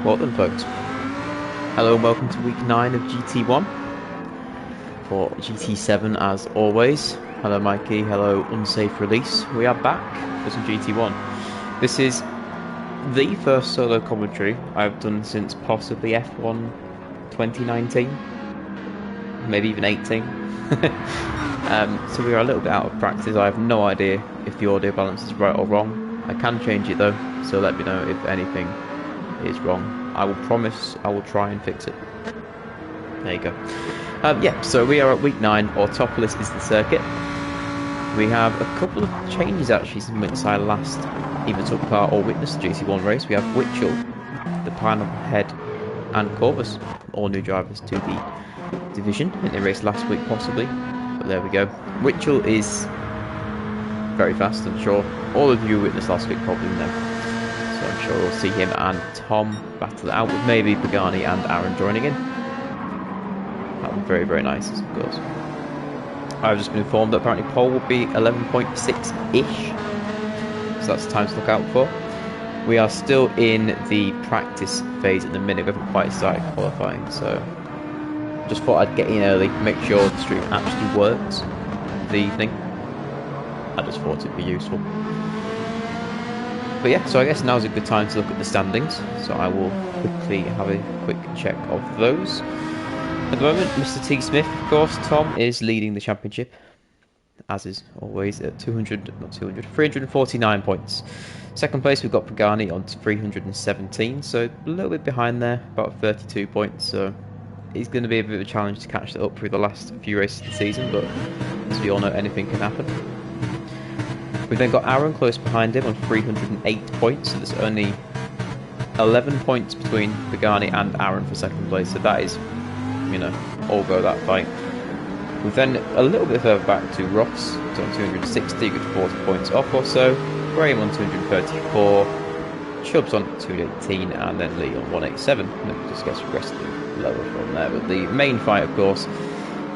Well then, folks, hello and welcome to week 9 of GT1 for GT7 as always. Hello Mikey, hello Unsafe Release. We are back for some GT1. This is the first solo commentary I've done since possibly F1 2019, maybe even 18. So we are a little bit out of practice. I have no idea if the audio balance is right or wrong. I can change it though, so let me know if anything is wrong. I will promise I will try and fix it. There you go. Yeah, so we are at week 9. Autopolis is the circuit. We have a couple of changes actually since I last either took part or witnessed the GT1 race. We have Witchell, the Pineapple Head, and Corvus, all new drivers to the division. I think they raced last week possibly, but there we go. Witchell is very fast, I'm sure all of you who witnessed last week probably know. So I'm sure we'll see him and Tom battle it out with maybe Pagani and Aaron joining in. That would be very, very nice, of course. I've just been informed that apparently pole will be 11.6-ish. So that's the time to look out for. We are still in the practice phase at the minute. We haven't quite started qualifying, so just thought I'd get in early, make sure the stream actually works for the evening. I just thought it'd be useful. But yeah, so I guess now's a good time to look at the standings. So I will quickly have a quick check of those. At the moment, Mr. T. Smith, of course, Tom, is leading the championship, as is always, at 349 points. Second place, we've got Pagani on 317, so a little bit behind there, about 32 points. So it's going to be a bit of a challenge to catch that up through the last few races of the season, but as we all know, anything can happen. We've then got Aaron close behind him on 308 points, so there's only 11 points between Pagani and Aaron for second place, so that is, you know, all go that fight. We've then a little bit further back to Ross, on 260, good 40 points off or so, Graham on 234, Chubbs on 218, and then Lee on 187, and it just gets progressively lower from there. But the main fight, of course,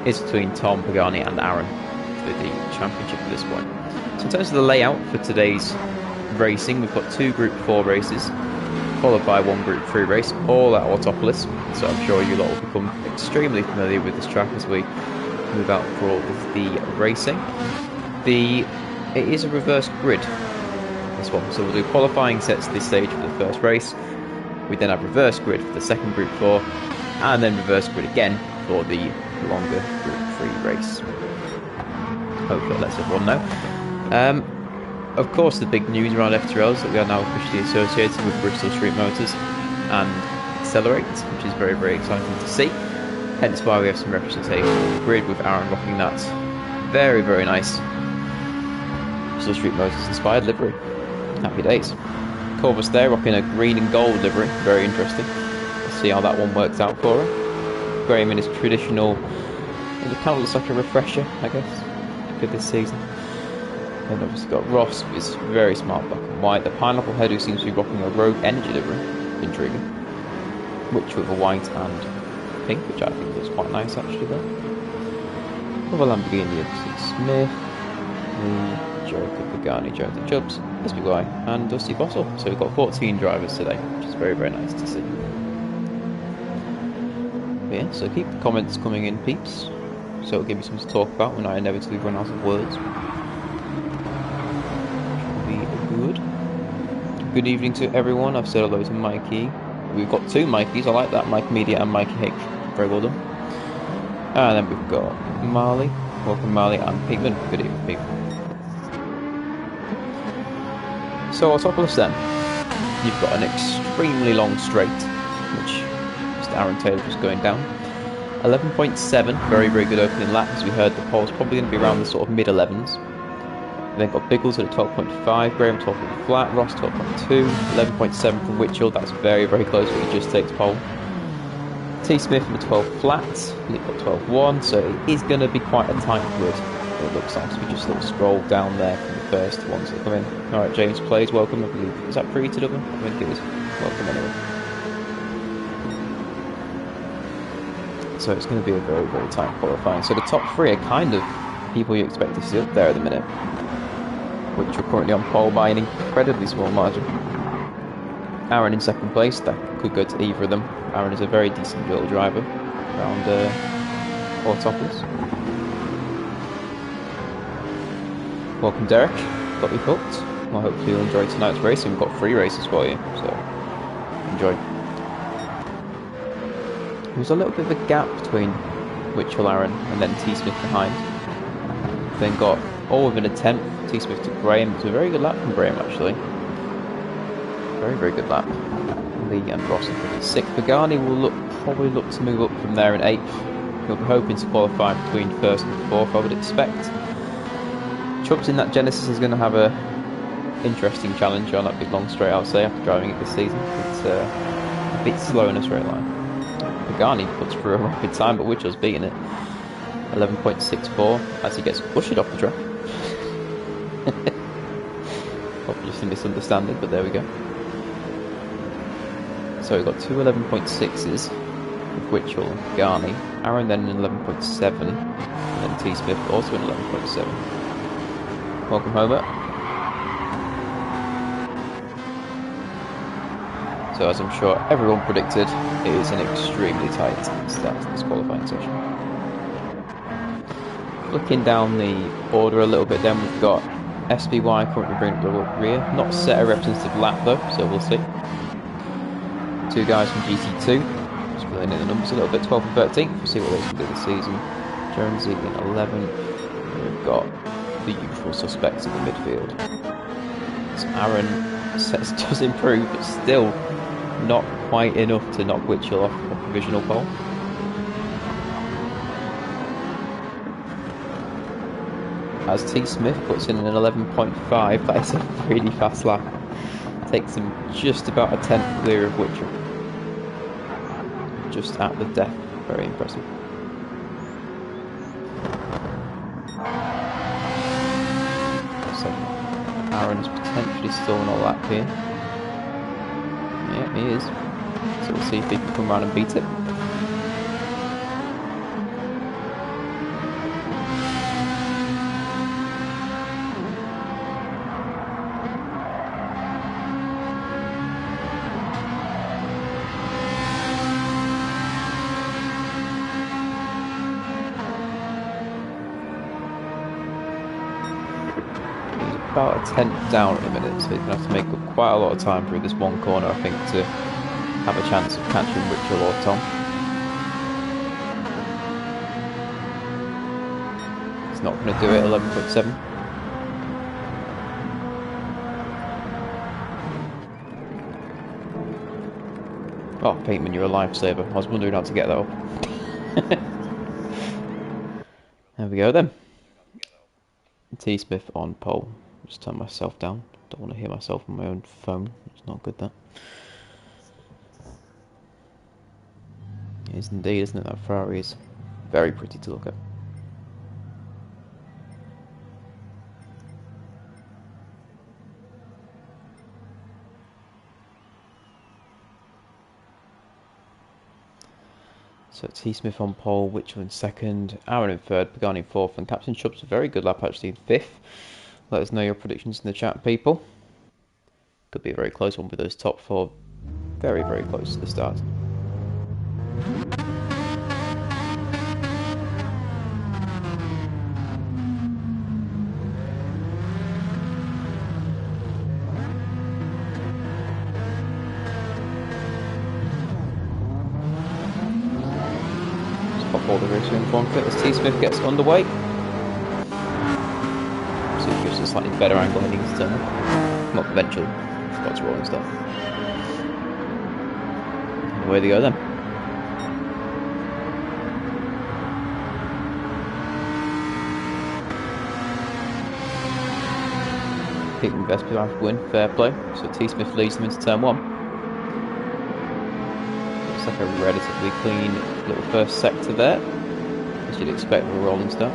is between Tom, Pagani and Aaron for the championship at this point. So in terms of the layout for today's racing, we've got 2 Group 4 races, followed by 1 Group 3 race, all at Autopolis. So I'm sure you lot will become extremely familiar with this track as we move out for all of the racing. It is a reverse grid, this one. So we'll do qualifying sets at this stage for the first race. We then have reverse grid for the second Group 4, and then reverse grid again for the longer Group 3 race. Hopefully that lets everyone know. Of course, the big news around FTRL is that we are now officially associated with Bristol Street Motors and Accelerate, which is very, very exciting to see. Hence why we have some representation on the grid with Aaron rocking that very, very nice Bristol Street Motors inspired livery. Happy days. Corvus there rocking a green and gold livery, very interesting. Let's see how that one works out for her. Graham in his traditional, it kind of looks like a refresher, I guess, for this season. And obviously got Ross, who is very smart black and white. The Pineapple Head, who seems to be rocking a Rogue Energy livery, intriguing. Which with a white and pink, which I think looks quite nice actually though. With a Lamborghini of Smith, Joker Pagani, Jonathan Chubbs, SBY, and Dusty Bottle. So we've got 14 drivers today, which is very, very nice to see. But yeah, so keep the comments coming in, peeps. So it'll give me something to talk about when I inevitably run out of words. Good evening to everyone. I've said hello to Mikey. We've got 2 Mikeys. I like that. Mike Media and Mikey H. Very well done. And then we've got Marley. Welcome Marley and Peatman. Good evening, people. So Autopolis then. You've got an extremely long straight, which Mr. Aaron Taylor was going down. 11.7, very, very good opening lap. As we heard, the pole's probably going to be around the sort of mid-11s. Then got Biggles at a 12.5, Graham 12 flat, Ross 12.2, 11.7 from Witchell. That's very, very close, but he just takes pole. T Smith from a 12 flat, Nick got 12.1, so it is going to be quite a tight grid. It looks like, so we just sort of scroll down there from the first ones that come in. Alright, James Plays, welcome, I believe. Is that pre-to double? I think it is. Welcome anyway. So it's going to be a very, very tight qualifying. So the top three are kind of people you expect to see up there at the minute, which are currently on pole by an incredibly small margin. Aaron in second place, that could go to either of them. Aaron is a very decent little driver around Autopolis. Welcome Derek, got you hooked. Well, hopefully you'll enjoy tonight's racing. We've got 3 races for you, so enjoy. There's a little bit of a gap between Witchell, Aaron, and then T Smith behind. Then got all within a tenth. T Smith to Graham. It's a very good lap from Graham actually. Very, very good lap. Lee and Ross in 56th. Pagani will probably look to move up from there in 8th. He'll be hoping to qualify between 1st and 4th, I would expect. Chubbs in that Genesis is going to have a interesting challenge on that big long straight, I'll say, after driving it this season. It's a bit slow in a straight line. Pagani puts through a rapid time, but Witchell's beating it. 11.64 as he gets ushered off the track. Obviously misunderstanding, but there we go. So we've got two 11.6s with Witchell and Pagani. Aaron then in 11.7, and then T Smith also in 11.7. Welcome Homer. So as I'm sure everyone predicted, it is an extremely tight start to this qualifying session. Looking down the order a little bit then, we've got SBY currently bringing up the rear. Not set a representative lap though, so we'll see. 2 guys from GT2, just filling in the numbers a little bit, 12th and 13th. We'll see what they can do this season. Jonesy in 11th. We've got the usual suspects in the midfield. So Aaron does improve, but still not quite enough to knock Witchell off a provisional pole. As T Smith puts in an 11.5, that is a really fast lap. Takes him just about a tenth clear of Witchell. Just at the death. Very impressive. So Aaron's potentially still on a lap here. Yeah, he is. So we'll see if he can come around and beat it. About a tenth down at the minute, so he's going to have to make up quite a lot of time through this one corner, I think, to have a chance of catching Witchell or Tom. He's not going to do it, 11.7. Oh, Pateman, you're a lifesaver. I was wondering how to get that up. There we go then. T Smith on pole. Just turn myself down. Don't want to hear myself on my own phone. It's not good, that. It is indeed, isn't it? That Ferrari is very pretty to look at. So T Smith on pole, Witchell in second, Aaron in third, Pagani in fourth, and Captain Chubbs a very good lap actually in fifth. Let us know your predictions in the chat, people. Could be a very close one with those top 4 very, very close to the start. Let's pop all the race uniform fit as T Smith gets underway. So it gives a slightly better angle heading into turn. Not eventually. Spots rolling stuff. And away they go then. Pete best people have to win, fair play. So T Smith leads them into turn 1. Looks like a relatively clean little first sector there, as you'd expect with a rolling start.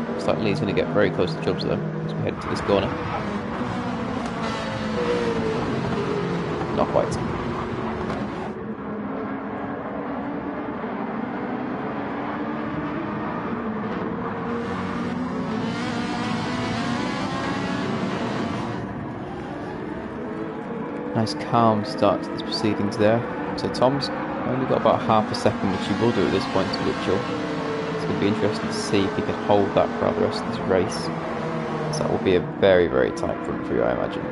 Looks like Lee's going to get very close to Chubbs though, as we head into this corner. Not quite. Nice calm start to the proceedings there. So Tom's only got about half a second, which he will do at this point to Mitchell. It's going to be interesting to see if he can hold that throughout the rest of this race. So that will be a very, very tight front for you, I imagine.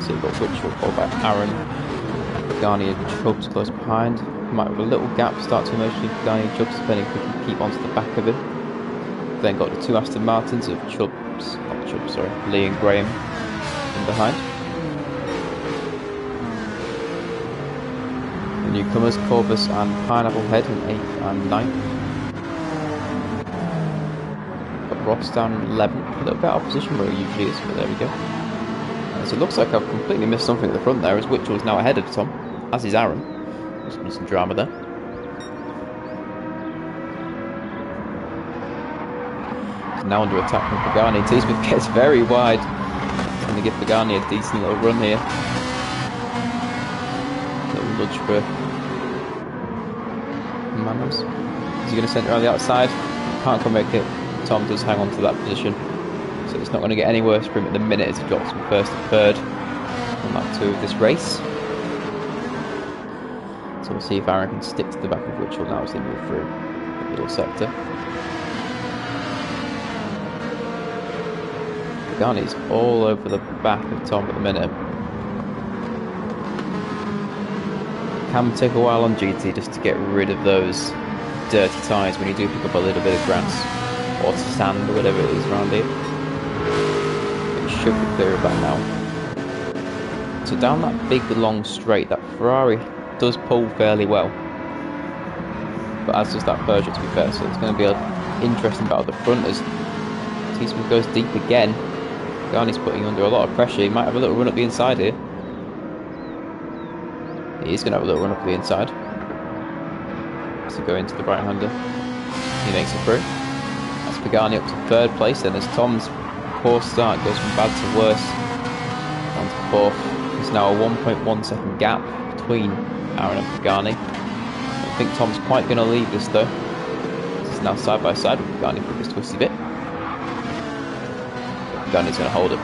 So you've got Mitchell followed by Aaron, Pagani and Chubbs close behind. Might have a little gap start to emerge between Pagani and Chubbs, depending if we can keep onto the back of him. Then got the two Aston Martins of Lee and Graham in behind. Newcomers, Corvus and Pineapple Head in 8th and 9th. Got Ross down in 11th, a little bit out of position where he usually is, but there we go. So it looks like I've completely missed something at the front there, as Witchell is now ahead of Tom, as is Aaron. There's been some drama there. He's now under attack from Pagani. T Smith gets very wide. He's going to give Pagani a decent little run here. Nudge for Manos. Is he going to centre on the outside? Can't quite make it. Tom does hang on to that position, so it's not going to get any worse for him at the minute as he drops from first to third on lap 2 of this race. So we'll see if Aaron can stick to the back of Witchell now as they move through the middle sector. Pagani's all over the back of Tom at the minute. Can take a while on GT just to get rid of those dirty tyres when you do pick up a little bit of grass or sand or whatever it is around here. It should be clear of that now. So down that big long straight, that Ferrari does pull fairly well, but as does that Peugeot to be fair, so it's going to be an interesting battle at the front as T Smith goes deep again. Garney's putting under a lot of pressure. He might have a little run up the inside here. He's going to have a little run up the inside. So go into the right-hander. He makes it through. That's Pagani up to 3rd place then as Tom's poor start goes from bad to worse. On to 4th. There's now a 1.1 second gap between Aaron and Pagani. I don't think Tom's quite going to leave this though. This is now side by side with Pagani for this twisty bit. But Pagani's going to hold it.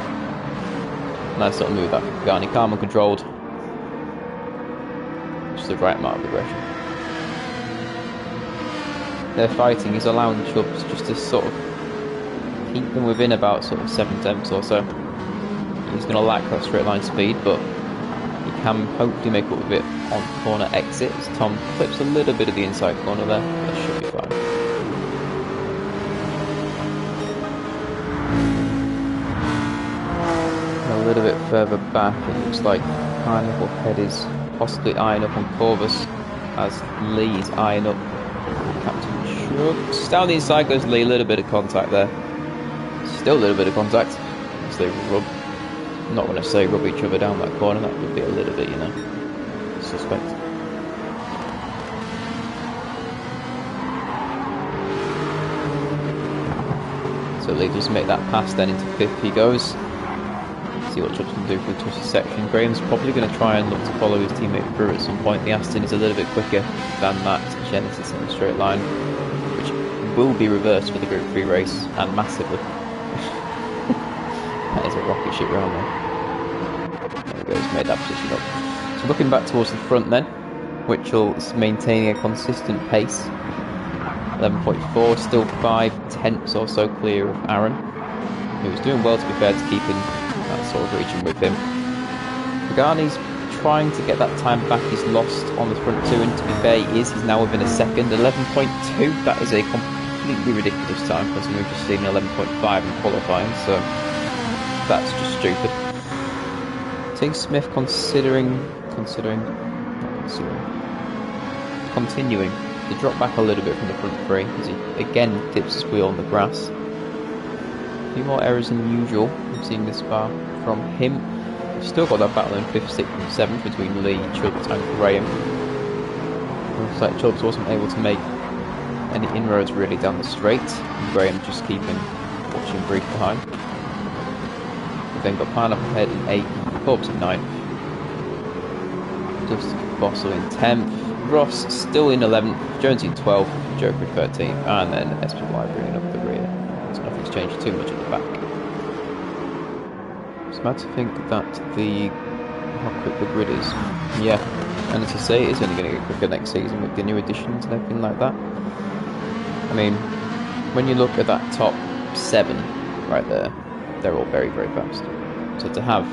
Nice little move that Pagani, calm and controlled. Just the right amount of aggression. They're fighting. He's allowing Chubbs just to sort of keep them within about sort of 7 tenths or so. He's going to lack that straight line speed, but he can hopefully make up with it on corner exits. Tom clips a little bit of the inside corner there. That should be fine. A little bit further back, it looks like Pineapple Head is possibly eyeing up on Corvus as Lee is eyeing up Captain Chubbs. Down the inside goes Lee, a little bit of contact there. Still a little bit of contact as they rub. I'm not going to say rub each other down that corner, that would be a little bit, you know, suspect. So Lee does make that pass then into 5th he goes. See what Chubbs can do for the twisted section. Graham's probably going to try and look to follow his teammate through at some point. The Aston is a little bit quicker than that Genesis in the straight line, which will be reversed for the Group 3 race, and massively. That is a rocket ship round there. There we go, he's made that position up. So looking back towards the front then, Witchell's maintaining a consistent pace. 11.4, still 5 tenths or so clear of Aaron, who was doing well to be fair to keep in that sort of region with him. Pagani's trying to get that time back he's lost on the front 2, and to be fair he is. He's now within a second. 11.2, that is a completely ridiculous time considering we've just seen 11.5 in qualifying, so that's just stupid. T Smith continuing to drop back a little bit from the front 3 as he again dips his wheel on the grass. few more errors than usual. I'm seeing this far from him. We've still got that battle in 5th, 6th and 7th between Lee, Chubbs and Graham. Looks like Chubbs wasn't able to make any inroads really down the straight. And Graham just keeping watching brief behind. We've then got Pineapple Head in 8th, Corbs in 9th. Just Fossil in 10th. Ross still in 11th, Jones in 12th, Joker in 13th, and then SPY bringing up the rear. So nothing's changed too much at the back. It's mad to think that how quick the grid is. Yeah, and as I say, it's only going to get quicker next season with the new additions and everything like that. I mean, when you look at that top 7 right there, they're all very, very fast. So to have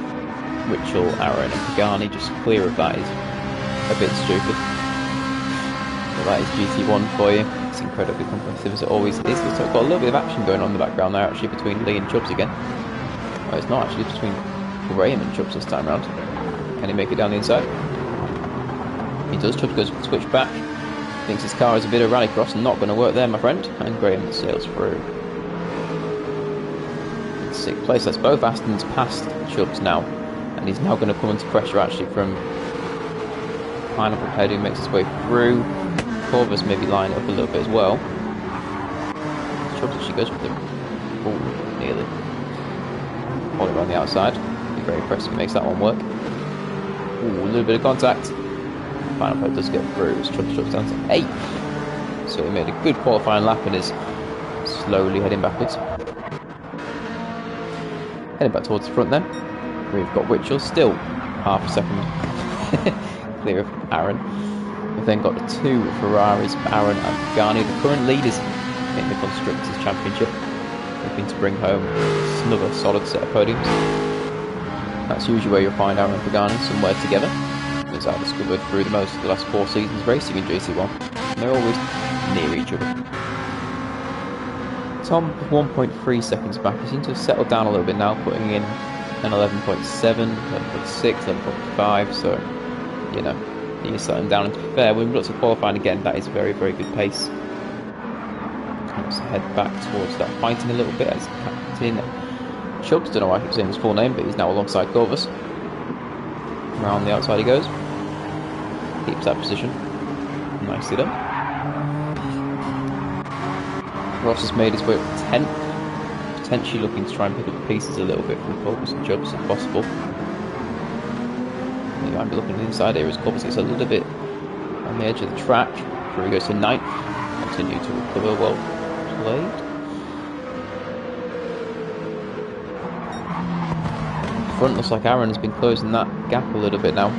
Witchell, Aaron and Pagani just clear of that is a bit stupid. So that is GT1 for you. It's incredibly competitive as it always is. It's got a little bit of action going on in the background there actually between Lee and Chubbs again. Well, it's not actually between Graham and Chubbs this time round. Can he make it down the inside? He does. Chubbs goes switch back. Thinks his car is a bit of rallycross and not going to work there, my friend. And Graham sails through. 6th place. That's both Astons past Chubbs now. And he's now going to come into pressure actually from Pineapple Head, who makes his way through. Corvus maybe line up a little bit as well. Chubbs actually goes with him. Ooh, nearly. All around the outside. Be very impressive, makes that one work. Ooh, a little bit of contact. Pineapple Head does get through. Chubbs down to 8th. So he made a good qualifying lap and is slowly heading backwards. Heading back towards the front then. We've got Witchell still half a second clear of Aaron. We've then got 2 Ferraris, Aaron and Pagani, the current leaders in the Constructors' Championship, hoping to bring home another solid set of podiums. That's usually where you'll find Aaron and Pagani somewhere together, as I discovered through most of the last 4 seasons racing in GT1. And they're always near each other. Tom 1.3 seconds back. He seems to have settled down a little bit now, putting in an 11.7, 11.6, 11.5, so, you know, he's settling down. And to be fair, when we look to qualifying again, that is a very, very good pace. Let's head back towards that fighting a little bit as Captain Chubbs, don't know why I keep saying his full name, but he's now alongside Corvus. Around the outside he goes. Keeps that position. Nicely done. Ross has made his way up to 10th. Potentially looking to try and pick up the pieces a little bit from Corvus and Chubbs if possible. You might be looking inside here as Corvus gets a little bit on the edge of the track before he goes to 9th. Continue to recover, well played. Front looks like Aaron has been closing that gap a little bit now.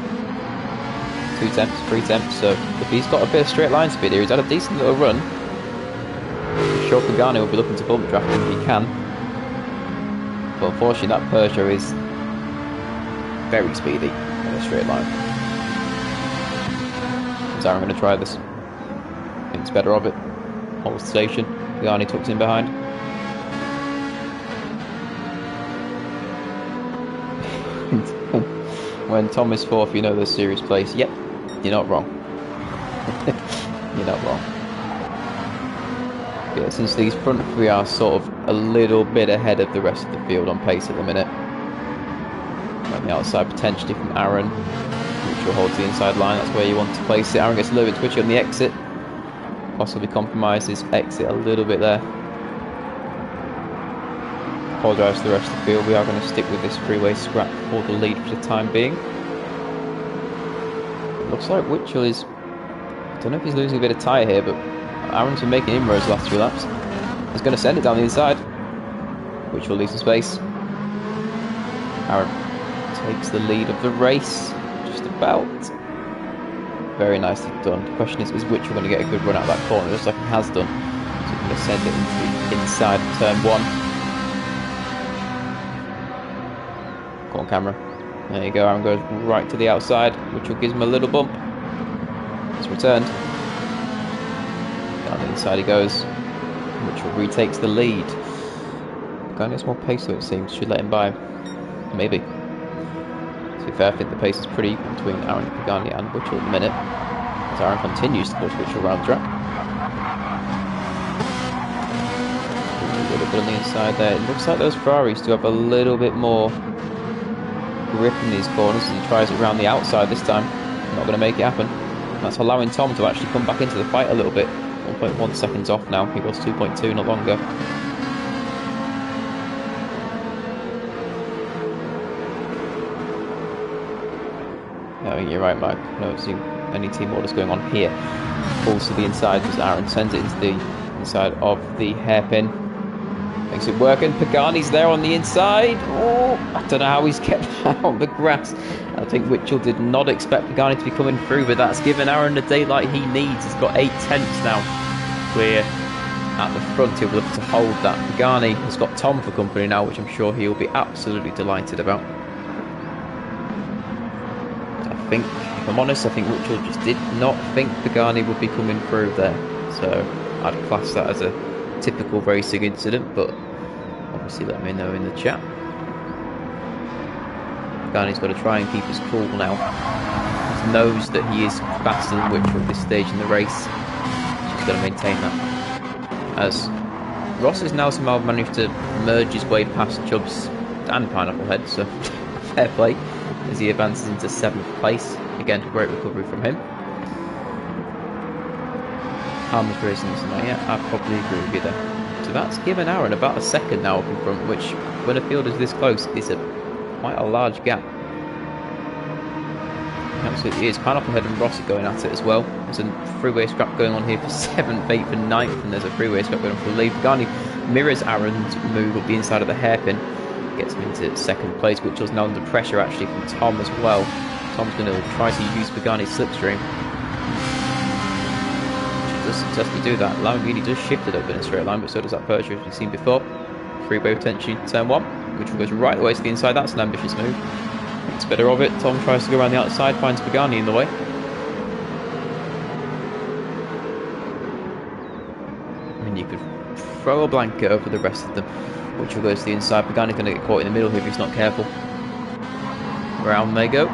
2 tenths, 3 tenths, so if he's got a bit of straight line speed here, he's had a decent little run. I'm sure Pagani will be looking to bump draft him if he can. But unfortunately that Peugeot is very speedy in a straight line. Is Aaron going to try this? Thinks better of it. Holds the station. Pagani tucks in behind. When Tom is 4th, you know there's serious place. Yep, you're not wrong. You're not wrong. Yeah, since these front 3 are sort of a little bit ahead of the rest of the field on pace at the minute. On the outside, potentially from Aaron, which will hold the inside line. That's where you want to place it. Aaron gets a little bit twitchy on the exit. Possibly compromise his exit a little bit there. Apologise to the rest of the field. We are going to stick with this freeway scrap for the lead for the time being. It looks like Witchell is... I don't know if he's losing a bit of tyre here, but Aaron's been making inroads the last 3 laps. He's going to send it down the inside, which will leave some space. Aaron takes the lead of the race, just about. Very nicely done. The question is Witchell going to get a good run out of that corner, just like he has done. So he's going to send it into the inside of turn 1. Go on, camera. There you go. Aaron goes right to the outside, Witchell gives him a little bump. It's returned. Down the inside he goes. Witchell retakes the lead. Going to get some more pace, though, it seems. Should let him by. Maybe. To be fair, I think the pace is pretty even between Aaron Pagani and Witchell at the minute. As Aaron continues to push Witchell around the track. A little good on the inside there. It looks like those Ferraris do have a little bit more grip in these corners as he tries it around the outside this time. Not going to make it happen. That's allowing Tom to actually come back into the fight a little bit. 1.1 seconds off now. He was 2.2 not long ago. I think you're right, Mike. No, see any team orders going on here. Pulls to the inside as Aaron sends it into the inside of the hairpin. Makes it working. Pagani's there on the inside. Oh, I don't know how he's kept out on the grass. I think Witchell did not expect Pagani to be coming through, but that's given Aaron the daylight he needs. He's got 8 tenths now clear at the front. He'll be able to hold that. Pagani has got Tom for company now, which I'm sure he'll be absolutely delighted about. I think, if I'm honest, I think Witchell just did not think Pagani would be coming through there. So I'd class that as a typical racing incident, but obviously let me know in the chat. Pagani's got to try and keep his cool now. He knows that he is faster than Witchell at this stage in the race. He's got to maintain that. As Ross has now somehow managed to merge his way past Chubbs and Pineapple Head, so fair play as he advances into 7th place. Again, great recovery from him. Harmer's racing this tonight, yeah, I probably agree with you there. So that's given Aaron about a second now up in front, which, when a field is this close, is quite a large gap. Absolutely is. Pineapple Head and Ross are going at it as well. There's a freeway scrap going on here for 7th, 8th and 9th, and there's a freeway scrap going on for the lead. Pagani mirrors Aaron's move up the inside of the hairpin, gets him into 2nd place, which was now under pressure actually from Tom as well. Tom's going to try to use Pagani's slipstream. Does successfully do that. Lamborghini does shift it up in a straight line, but so does that Peugeot as we've seen before. Freeway potentially turn 1, which goes right away to the inside. That's an ambitious move. Thinks better of it. Tom tries to go around the outside, finds Pagani in the way. And you could throw a blanket over the rest of them, which will go to the inside. Pagani's going to get caught in the middle here if he's not careful. Around they go.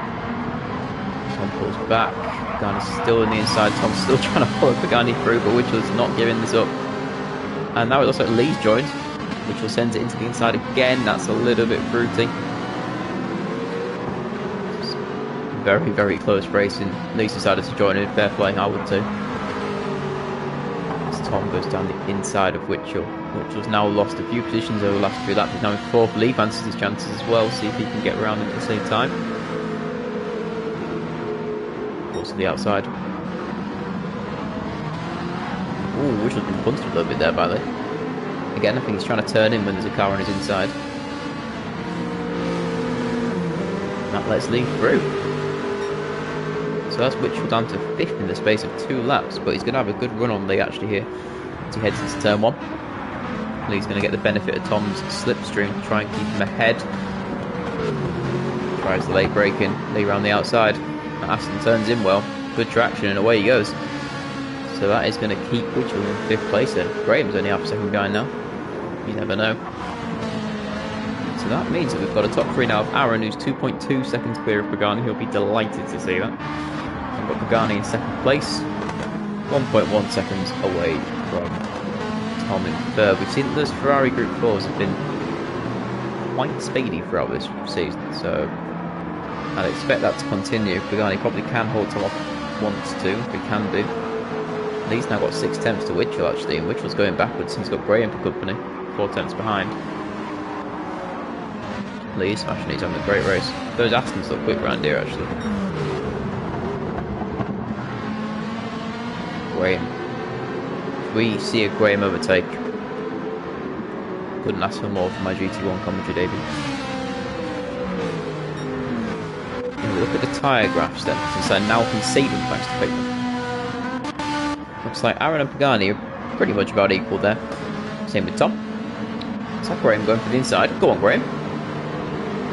Tom pulls back. Pagani's still in the inside. Tom's still trying to follow Pagani through, but Witchell's not giving this up. And now it looks like Lee's joined. Witchell sends it into the inside again. That's a little bit fruity. Very, very close racing. Lee's decided to join in. Fair play, I would too. As Tom goes down the inside of Witchell. Witchell's now lost a few positions over the last few laps. He's now in 4th. Lee fancies his chances as well. See if he can get around at the same time. To the outside. Ooh, Witchell's been punched a little bit there by the. Again, I think he's trying to turn in when there's a car on his inside. And that lets Lee through. So that's Witchell down to 5th in the space of 2 laps, but he's going to have a good run on Lee actually here as he heads into turn 1. Lee's going to get the benefit of Tom's slipstream to try and keep him ahead. Tries the late braking. Lee around the outside. Aston turns in well, good traction, and away he goes. So that is going to keep Witchell in 5th place then. Graham's only half a second behind now. You never know. So that means that we've got a top 3 now of Aaron, who's 2.2 seconds clear of Pagani. He'll be delighted to see that. We've got Pagani in 2nd place, 1.1 seconds away from Tom in 3rd. We've seen that those Ferrari Group 4s have been quite speedy throughout this season, so I'd expect that to continue. Pagani probably can hold Tom off once too, if he can do. Lee's now got 6 tenths to Witchell actually, and Witchell's going backwards. He's got Graham for company, 4 tenths behind. Lee's smashing, he's having a great race. Those Astons look quick around here actually. Graham. If we see a Graham overtake, couldn't ask for more for my GT1 commentary debut. Look at the tyre graphs then, since I now can see them thanks to paper. Looks like Aaron and Pagani are pretty much about equal there. Same with Tom. Looks like Graham going for the inside. Go on, Graham.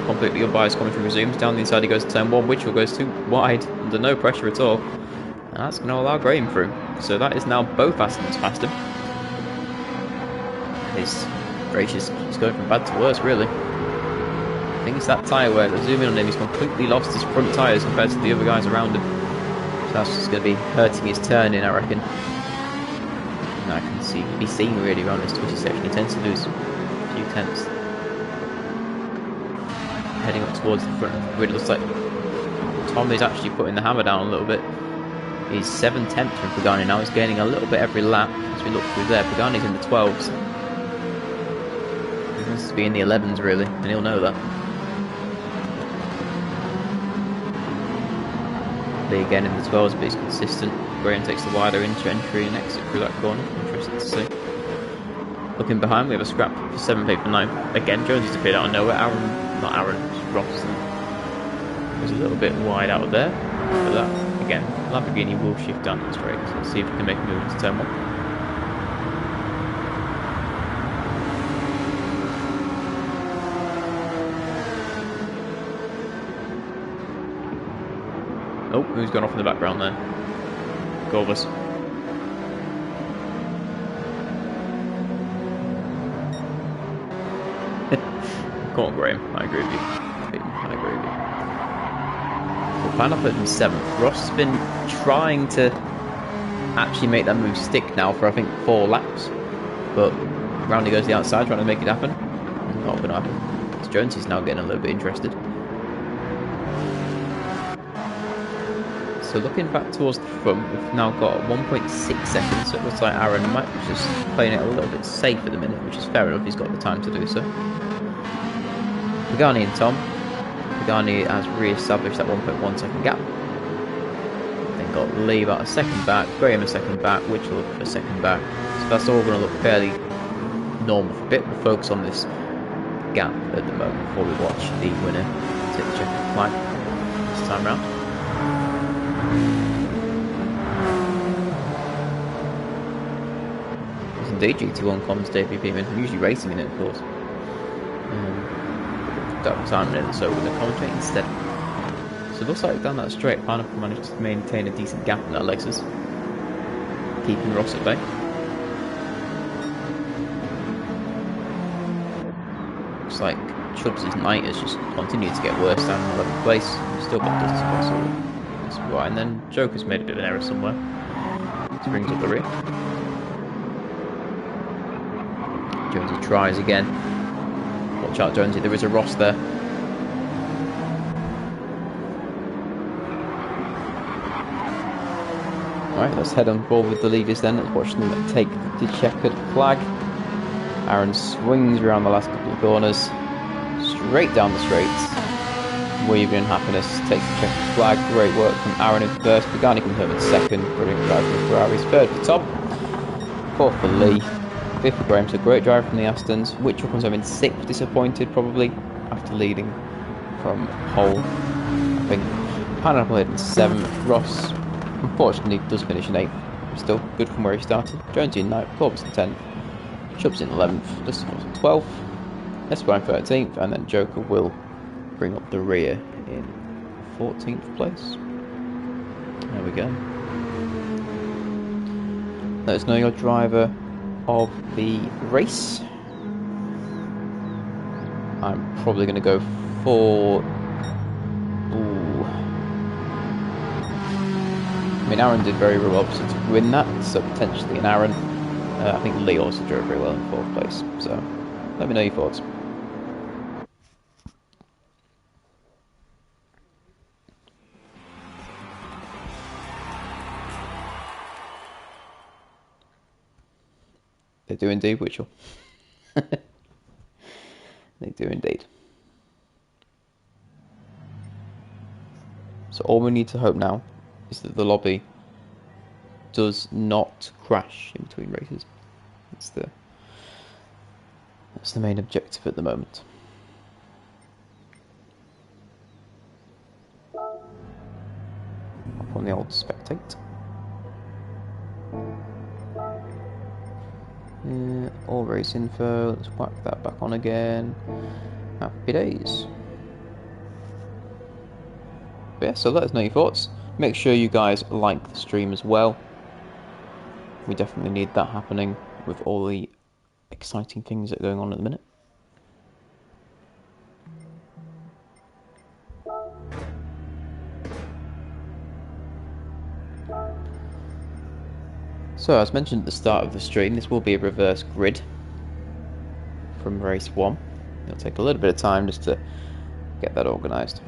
Completely unbiased commentary resumes. Down the inside he goes to turn 1. Witchell goes too wide, under no pressure at all. And that's going to allow Graham through. So that is now both Astons past him. His race is going from bad to worse, really. I think it's that tyre wear. Let's zoom in on him. He's completely lost his front tyres compared to the other guys around him. So that's just going to be hurting his turn-in, I reckon. And I can be seen really around this twisty section. He tends to lose few tenths. Heading up towards the front of the grid. Looks like Tom is actually putting the hammer down a little bit. He's 7 tenths from Pagani now. He's gaining a little bit every lap as we look through there. Pagani's in the 12s. He wants to be in the 11s really, and he'll know that. Lee again in the 12s, but he's consistent. Graham takes the wider entry and exit through that corner. Interesting to see. Looking behind, we have a scrap for 7th, 8th and 9th. Again, Jones has appeared out of nowhere. Ross was a little bit wide out there. For that, again, Lamborghini will shift down the straight. So let's see if we can make a move into turn 1. Oh, who's gone off in the background there? Gorbus. Come on, Graham. I agree with you. I agree with you. Well, Pineapple in 7th. Ross has been trying to actually make that move stick now for, I think, 4 laps. But round he goes to the outside, trying to make it happen. It's not going to happen. It's Jones is now getting a little bit interested. So looking back towards the front, we've now got 1.6 seconds, so it looks like Aaron might be just playing it a little bit safe at the minute, which is fair enough, he's got the time to do so. Pagani and Tom. Pagani has re-established that 1.1 second gap. Then got Lee about a second back, Graham a second back, Witchell a second back. So that's all going to look fairly normal for a bit. We'll focus on this gap at the moment before we watch the winner take the checkered flag this time round. It's indeed GT1 comms debut beaming. I'm usually racing in it, of course. That time in it, so we're going to commentate instead. So it looks like down that straight, Pineapple managed to maintain a decent gap in that Lexus, keeping Ross at bay. Looks like Chubbs' night has just continued to get worse down in 11th place. He's still got dust spots all. Right, and then Joker's made a bit of an error somewhere. This brings up the rear. Jonesy tries again. Watch out, Jonesy, there is a Ross there. Alright, let's head on board with the leaders then. Let's watch them take the checkered flag. Aaron swings around the last couple of corners. Straight down the straights. Weaving Happiness takes the checkered flag. Great work from Aaron in first. Pagani comes home in second. Brilliant drive from the Ferraris. Third for Tom. Fourth for Lee. Fifth for Graham. So great drive from the Astons. Witchell comes home in sixth. Disappointed probably after leading from pole. I think Pineapple hit in 7th. Ross unfortunately does finish in 8th. Still good from where he started. Jonesy in 9th. Corbus in 10th. Chubbs in 11th. Dustin in 12th. Esquire in 13th. And then Joker will bring up the rear in 14th place. There we go. Let us know your driver of the race. I'm probably going to go for... Ooh. I mean, Aaron did very well obviously to win that, so potentially an Aaron. I think Lee also drove very well in 4th place, so let me know your thoughts. They do indeed, Witchell. They do indeed. So all we need to hope now is that the lobby does not crash in between races. That's the main objective at the moment. Up on the old spectate. All race info, let's whack that back on again. Happy days. But yeah, so let us know your thoughts. Make sure you guys like the stream as well. We definitely need that happening with all the exciting things that are going on at the minute. So as mentioned at the start of the stream, this will be a reverse grid from race 1. It'll take a little bit of time just to get that organised.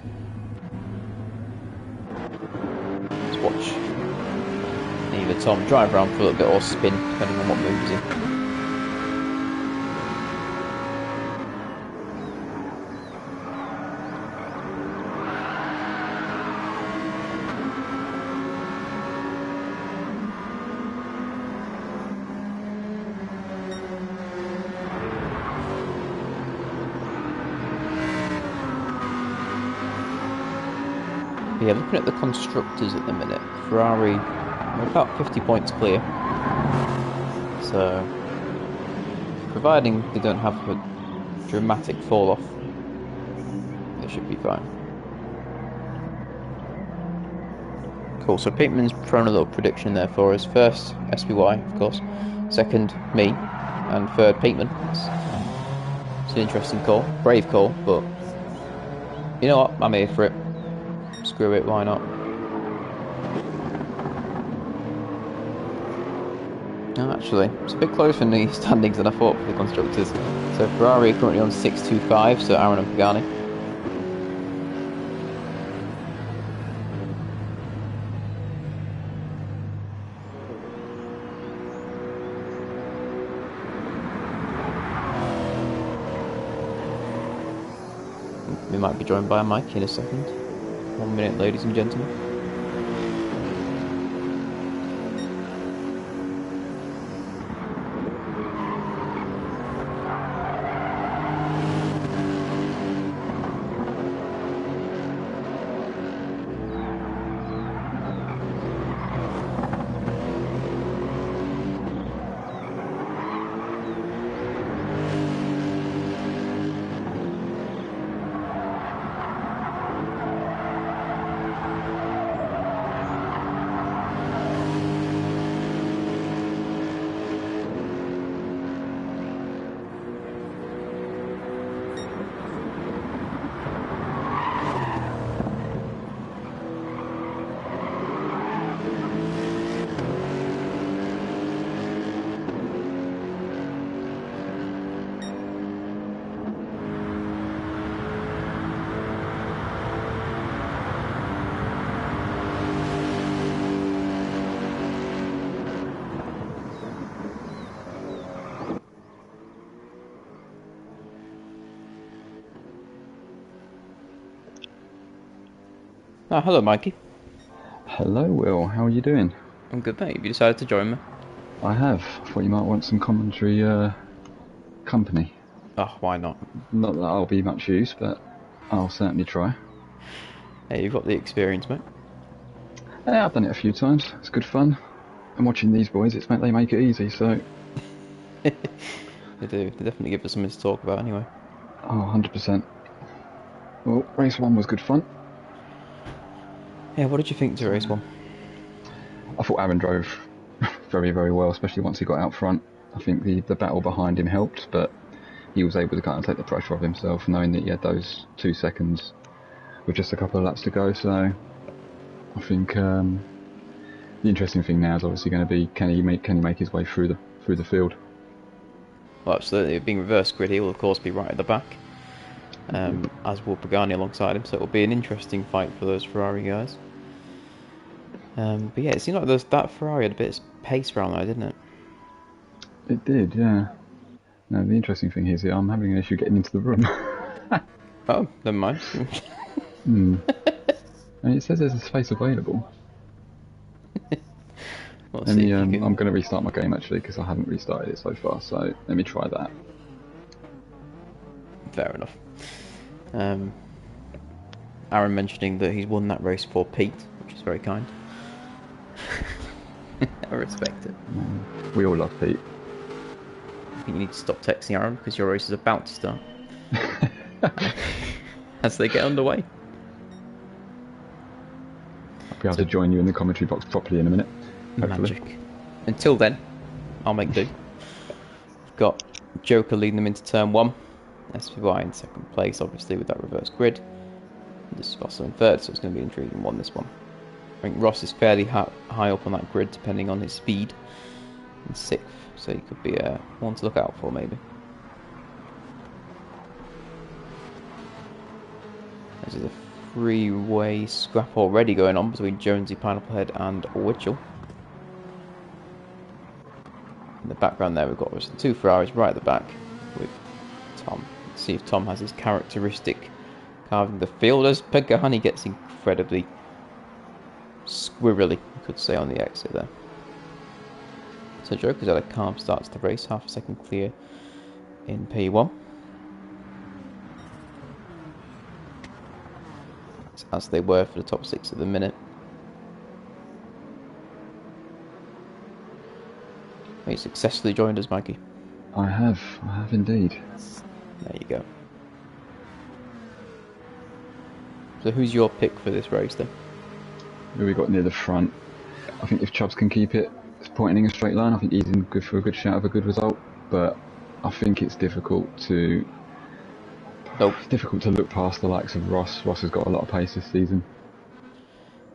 Let's watch either Tom drive around for a little bit or spin, depending on what mood he's in. Yeah, looking at the constructors at the minute, Ferrari are about 50 points clear. So, providing they don't have a dramatic fall off, they should be fine. Cool, so Peteman's thrown a little prediction there for us. First, SPY, of course. Second, me. And third, Peteman. It's an interesting call. Brave call, but you know what? I'm here for it. Screw it, why not? No, actually, it's a bit closer in the standings than I thought for the constructors. So Ferrari are currently on 625, so Aaron and Pagani. We might be joined by a mic in a second. 1 minute, ladies and gentlemen. Oh, hello, Mikey. Hello, Will. How are you doing? I'm good, mate. Have you decided to join me? I have. I thought you might want some commentary company. Oh, why not? Not that I'll be much use, but I'll certainly try. Hey, you've got the experience, mate. Yeah, I've done it a few times. It's good fun. And watching these boys, they make it easy, so... They do. They definitely give us something to talk about anyway. Oh, 100%. Well, race 1 was good fun. Yeah, what did you think to race 1? I thought Aaron drove very, very well, especially once he got out front. I think the battle behind him helped, but he was able to kind of take the pressure off himself, knowing that he had those 2 seconds with just a couple of laps to go. So I think the interesting thing now is obviously going to be can he make his way through the field. Well, absolutely. Being reverse grid, he will of course be right at the back, as will Pagani alongside him. So it will be an interesting fight for those Ferrari guys. But yeah, it seemed like that Ferrari had a bit of pace around there, didn't it? It did, yeah. No, the interesting thing is that I'm having an issue getting into the room. Oh, never mind. And it says there's a space available. Well, I'm going to restart my game actually because I haven't restarted it so far. So let me try that. Fair enough. Aaron mentioning that he's won that race for Pete, which is very kind. I respect it. We all love Pete. I think you need to stop texting Aaron because your race is about to start. As they get underway. I'll be able to join you in the commentary box properly in a minute. Hopefully. Magic. Until then, I'll make do. We've got Joker leading them into turn 1. SPY in second place, obviously, with that reverse grid. This is also in third, so it's going to be an intriguing one, this one. I think Ross is fairly high up on that grid, depending on his speed. In 6th, so he could be one to look out for, maybe. because there's a three-way scrap already going on between Jonesy, Pineapple Head and Witchell. In the background there we've got the two Ferraris right at the back with Tom. Let's see if Tom has his characteristic carving the field as Pagani gets incredibly squirrely, you could say, on the exit there. So Joker's had a calm start to the race, half a second clear in P1. As they were for the top 6 at the minute. You successfully joined us, Mikey. I have indeed. There you go. So who's your pick for this race then? Who we got near the front? I think if Chubbs can keep it pointing in a straight line, I think he's in good for a good shout of a good result. But I think it's difficult to look past the likes of Ross. Ross has got a lot of pace this season.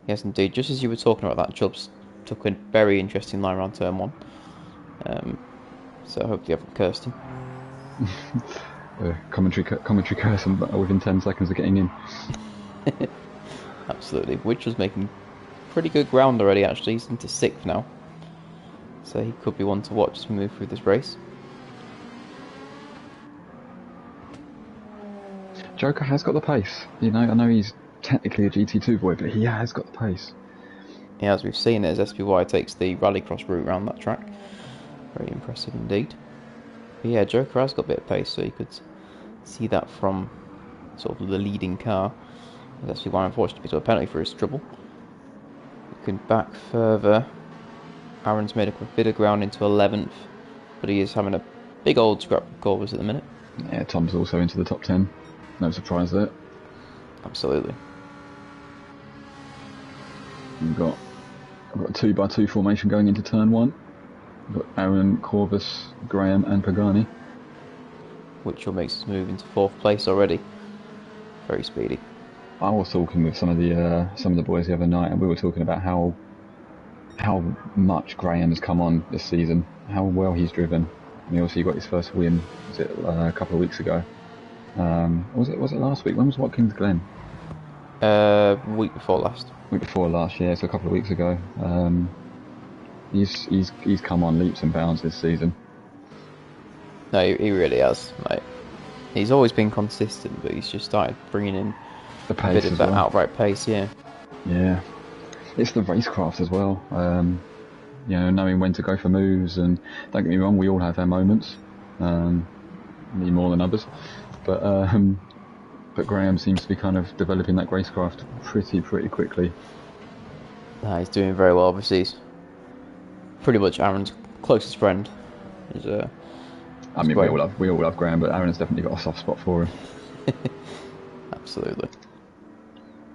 Yes, indeed. Just as you were talking about that, Chubbs took a very interesting line around turn 1. So hopefully I haven't cursed him. Commentary curse him within 10 seconds of getting in. Absolutely. Which was making pretty good ground already, actually. He's into 6th now. So he could be one to watch as we move through this race. Joker has got the pace. You know, I know he's technically a GT2 boy, but he has got the pace. Yeah, as we've seen as SPY takes the rallycross route around that track. Very impressive indeed. But yeah, Joker has got a bit of pace, so you could see that from sort of the leading car. That's SPY unfortunately picked up a penalty for his trouble. Looking back further, Aaron's made up a bit of ground into 11th, but he is having a big old scrap of Corvus at the minute. Yeah, Tom's also into the top 10. No surprise there. Absolutely. I've got a 2x2 formation going into turn 1. We've got Aaron, Corvus, Graham and Pagani. Which will make us move into 4th place already. Very speedy. I was talking with some of the boys the other night, and we were talking about how much Graham has come on this season, how well he's driven. I mean, obviously he got his first win, was it a couple of weeks ago? Was it last week? When was Watkins Glen? Week before last. Week before last, yeah, so a couple of weeks ago. He's come on leaps and bounds this season. No, he really has. Like, he's always been consistent, but he's just started bringing in the pace, a bit of that outright pace, yeah. Yeah, it's the racecraft as well. You know, knowing when to go for moves, and don't get me wrong, we all have our moments, me more than others, but Graham seems to be kind of developing that racecraft pretty quickly. He's doing very well. Obviously, he's pretty much Aaron's closest friend. I mean, we all love Graham, but Aaron's definitely got a soft spot for him. Absolutely.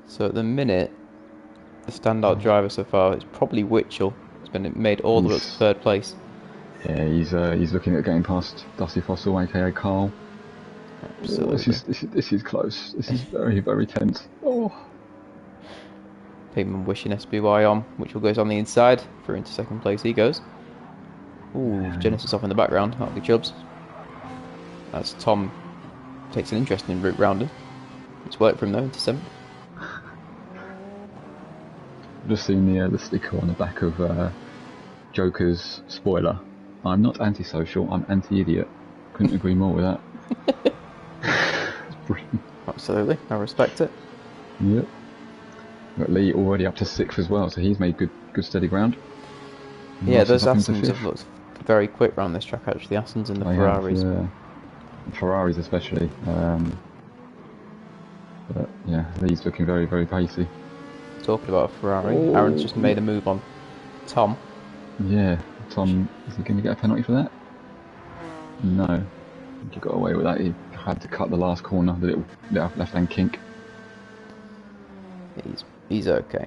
So at the minute, the standout driver so far is probably Witchell. He's been made all the way up to 3rd place. Yeah, he's looking at getting past Dusty Fossil, aka Carl. Absolutely. This is close. This is very tense. Oh. Payman wishing SBY on, Witchell goes on the inside. Through into 2nd place he goes. Ooh, Genesis off in the background. That'll be Chubbs. As Tom takes an interesting route round him. It's worked for him though, into 7th. Just seen the sticker on the back of Joker's spoiler. I'm not antisocial, I'm anti-idiot. Couldn't agree more with that. It's brilliant. Absolutely, I respect it. Yep. Got Lee already up to 6th as well, so he's made good steady ground. Yeah, those Astons have looked very quick around this track actually, the Astons and the Ferraris. Yeah. Ferraris especially. But yeah, Lee's looking very pacey. Talking about a Ferrari, Aaron's just made a move on Tom. Yeah, Tom, is he going to get a penalty for that? No. I think he got away with that. He had to cut the last corner, the little left-hand kink. He's okay.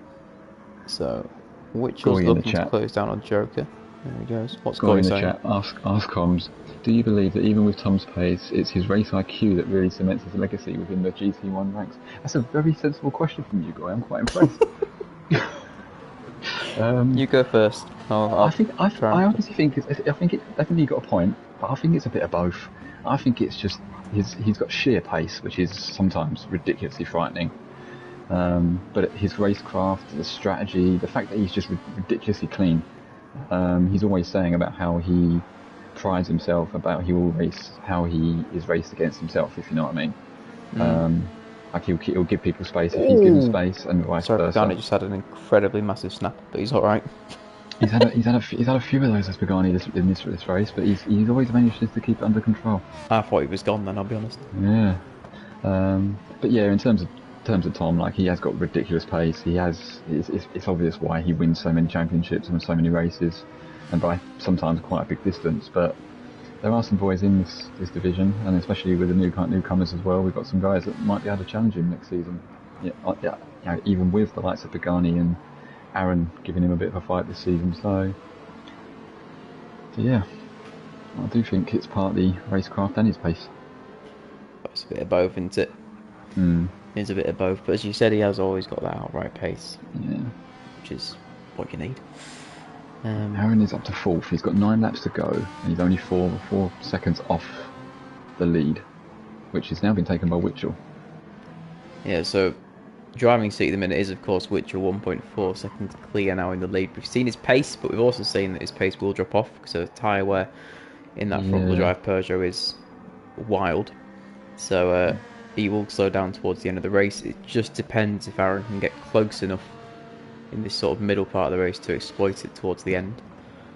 So, Witchell's looking to close down on Joker. There he goes. What's Corey saying? Chat, ask Combs, do you believe that even with Tom's pace, it's his race IQ that really cements his legacy within the GT1 ranks? That's a very sensible question from you, Guy. I'm quite impressed. You go first. I honestly think it definitely got a point, but I think it's a bit of both. I think it's just he's got sheer pace, which is sometimes ridiculously frightening. But his racecraft, the strategy, the fact that he's just ridiculously clean. He's always saying about how he prides himself about he will race how he is raced against himself, if you know what I mean. Like he'll give people space if he's given space, and vice Sorry, versa. Pagani just had an incredibly massive snap, but he's all right. He's had a few of those as Pagani in this race, but he's always managed to keep it under control. I thought he was gone then, I'll be honest. Yeah. But yeah, in terms of Tom, like he has got ridiculous pace. It's obvious why he wins so many championships and so many races, and by sometimes quite a big distance. But there are some boys in this division, and especially with the newcomers as well. We've got some guys that might be able to challenge him next season. Yeah, even with the likes of Pagani and Aaron giving him a bit of a fight this season. So yeah, I do think it's partly racecraft and his pace. It's a bit of both, isn't it? It's a bit of both, but as you said, he has always got that outright pace. Yeah, which is what you need. Aaron is up to 4th. He's got 9 laps to go, and he's only 4 seconds off the lead, which has now been taken by Witchell. Yeah, so driving seat at the minute is, of course, Witcher 1.4 seconds clear now in the lead. We've seen his pace, but we've also seen that his pace will drop off because the tyre wear in that front-wheel drive Peugeot is wild. So he will slow down towards the end of the race. It just depends if Aaron can get close enough in this sort of middle part of the race to exploit it towards the end.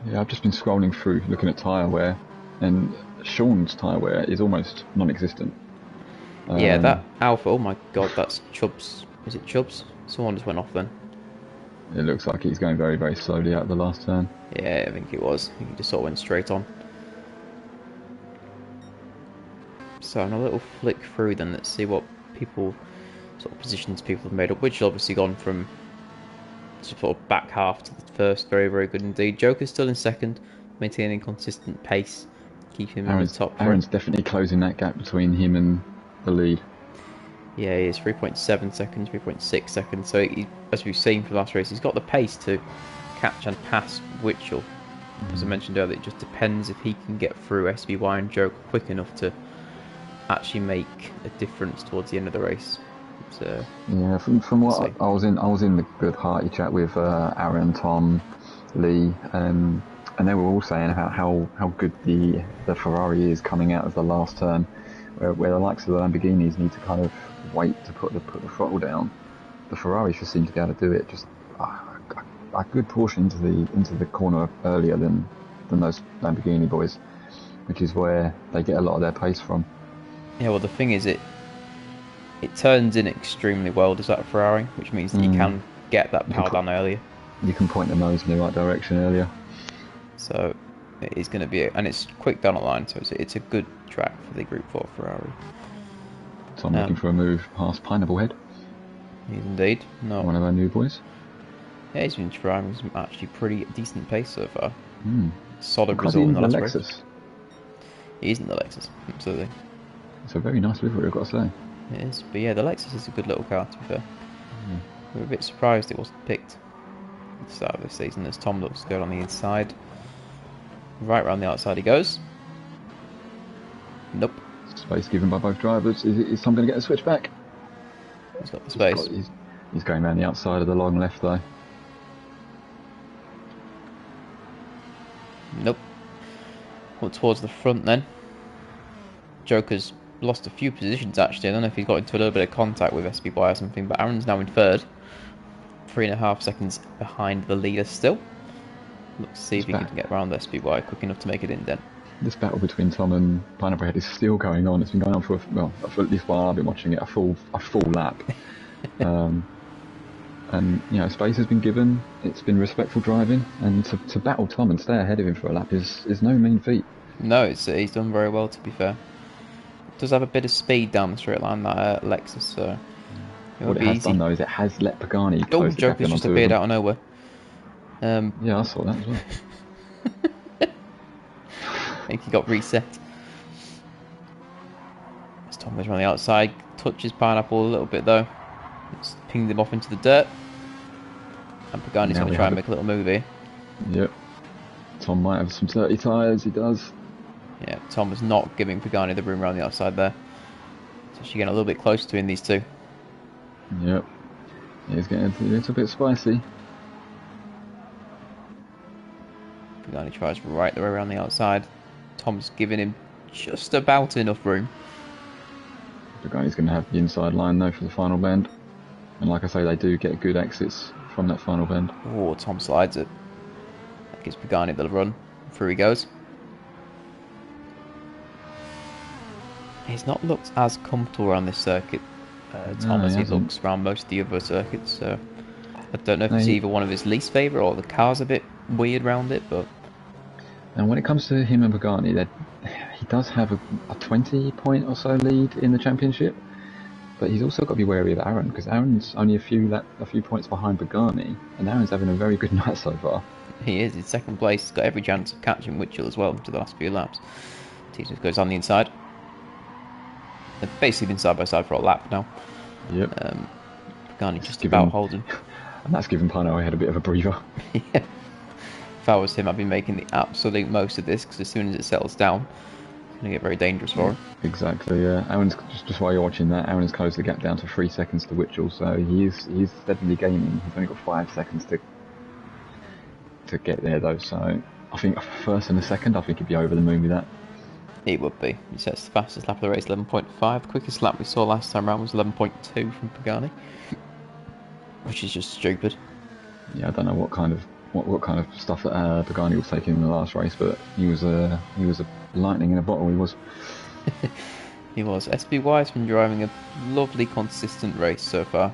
Yeah, I've just been scrolling through looking at tyre wear, and Sean's tyre wear is almost non-existent. Yeah, that Alpha, oh my god, that's Chubbs. Is it Chubbs? Someone just went off then. It looks like he's going very, very slowly out of the last turn. Yeah, I think it was. I think he just sort of went straight on. So, on a little flick through then, let's see what positions people have made up, which has obviously gone from sort of back half to the first. Very, very good indeed. Joker's still in second, maintaining consistent pace, keeping him in the top. Aaron's definitely closing that gap between him and the lead. Yeah, he is 3.7 seconds, 3.6 seconds. So, as we've seen from last race, he's got the pace to catch and pass Witchell. As I mentioned earlier, it just depends if he can get through SBY and Joker quick enough to actually make a difference towards the end of the race. Yeah, from what I was in the good hearty chat with Aaron, Tom, Lee, and they were all saying about how good the Ferrari is coming out of the last turn, where the likes of the Lamborghinis need to kind of wait to put the throttle down. The Ferraris just seem to be able to do it just a good portion into the corner earlier than those Lamborghini boys, which is where they get a lot of their pace from. Yeah, well, the thing is, it turns in extremely well, does that Ferrari, which means that you can get that power down earlier. You can point the nose in the right direction earlier. So it is going to be, and it's quick down the line, so it's a good track for the Group 4 Ferrari. So I'm looking for a move past Pineapple Head. He's indeed. No. One of our new boys. Yeah, he's been driving some actually pretty decent pace so far. Solid result in the last Lexus. race. He is in the Lexus, absolutely. It's a very nice livery, I've got to say. It is, but yeah, the Lexus is a good little car, to be fair. We were a bit surprised it wasn't picked at the start of this season, as Tom looks good on the inside. Right round the outside he goes. Nope. Space given by both drivers. Is Tom going to get a switch back? He's got the space. He's going around the outside of the long left though. Nope. Well, towards the front then. Joker's lost a few positions actually. I don't know if he's got into a little bit of contact with SBY or something, but Aaron's now in third. 3.5 seconds behind the leader still. Let's see if he can get around SBY quick enough to make it in then. This battle between Tom and Pineapple Head is still going on. It's been going on for at least while I've been watching it, a full lap. And space has been given. It's been respectful driving, and to battle Tom and stay ahead of him for a lap is no mean feat. No, he's done very well, to be fair. Does have a bit of speed down the straight line, that Lexus, so what it has done though is it has let Pagani close the gap. Joker's just appeared out of nowhere. Yeah, I saw that as well. I think he got reset. As Tom goes around the outside, touches Pineapple a little bit though. It's pinged him off into the dirt. And Pagani's going to try and make a little move here. Yep. Tom might have some 30 tyres, he does. Yeah, Tom was not giving Pagani the room around the outside there. So she's getting a little bit close to him, these two. Yep. It's getting a little bit spicy. Pagani tries right the way around the outside. Tom's giving him just about enough room. Pagani's going to have the inside line though for the final bend. And like I say, they do get good exits from that final bend. Oh, Tom slides it. That gives Pagani the run. Through he goes. He's not looked as comfortable around this circuit, Tom, as he looks around most of the other circuits. So I don't know if it's either one of his least favourite or the car's a bit weird around it, but... And when it comes to him and Pagani, he does have a 20-point or so lead in the championship, but he's also got to be wary of Aaron, because Aaron's only a few points behind Pagani, and Aaron's having a very good night so far. He is. He's second place. He's got every chance of catching Witchell as well to the last few laps. T-Smith goes on the inside. They've basically been side by side for a lap now. Yep. Pagani just about holds him. And that's given Pino Head a bit of a breather. Yeah. If I was him, I'd be making the absolute most of this, because as soon as it settles down, it's going to get very dangerous for him. Exactly, yeah. Aaron's, just while you're watching that, Aaron's closed the gap down to 3 seconds to Witchell, so he's steadily gaining. He's only got 5 seconds to get there though, so I think first and a second, I think he'd be over the moon with that. He would be. He sets the fastest lap of the race, 11.5. The quickest lap we saw last time around was 11.2 from Pagani, which is just stupid. Yeah, I don't know what kind of stuff that Pagani was taking in the last race, but he was a lightning in a bottle. He was. He was. SBY's been driving a lovely, consistent race so far.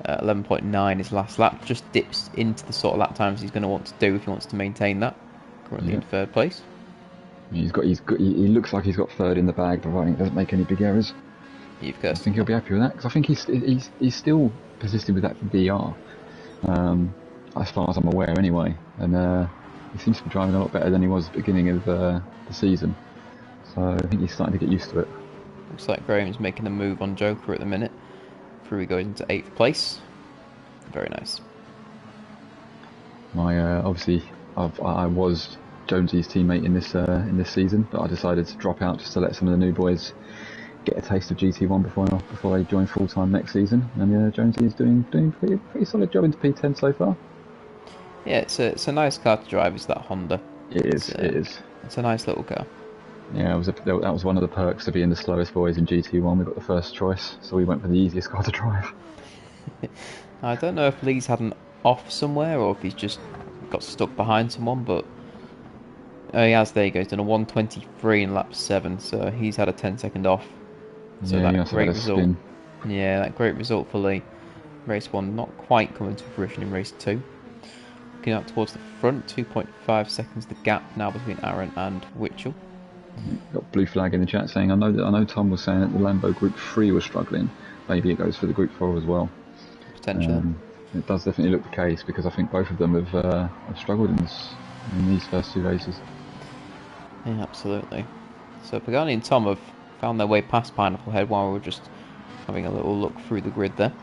11.9 his last lap, just dips into the sort of lap times he's going to want to do if he wants to maintain that. Currently in third place. He looks like he's got third in the bag, providing it doesn't make any big errors. I think he'll be happy with that, because I think he's still persisting with that VR, as far as I'm aware anyway, and he seems to be driving a lot better than he was at the beginning of the season, so I think he's starting to get used to it. Looks like Graham's making a move on Joker at the minute. Through he goes into 8th place. Very nice. Obviously I was Jonesy's teammate in this season, but I decided to drop out just to let some of the new boys get a taste of GT1 before they join full time next season. And Jonesy is doing pretty solid job into P10 so far. Yeah, it's a nice car to drive. It's that Honda. It is. It's a nice little car. Yeah, that was one of the perks of being the slowest boys in GT1. We got the first choice, so we went for the easiest car to drive. I don't know if Lee's had an off somewhere or if he's just got stuck behind someone, but he has. There he goes, done a 1:23 in lap 7, so he's had a 10-second off. So yeah, that great result. Spin. Yeah, that great result for Lee. Race 1 not quite coming to fruition in race 2. Looking out towards the front, 2.5 seconds the gap now between Aaron and Witchell. Got blue flag in the chat saying, I know Tom was saying that the Lambo Group 3 was struggling. Maybe it goes for the Group 4 as well. Potentially. It does definitely look the case, because I think both of them have struggled in these first 2 races. Yeah, absolutely. So Pagani and Tom have found their way past Pineapple Head while we were just having a little look through the grid there.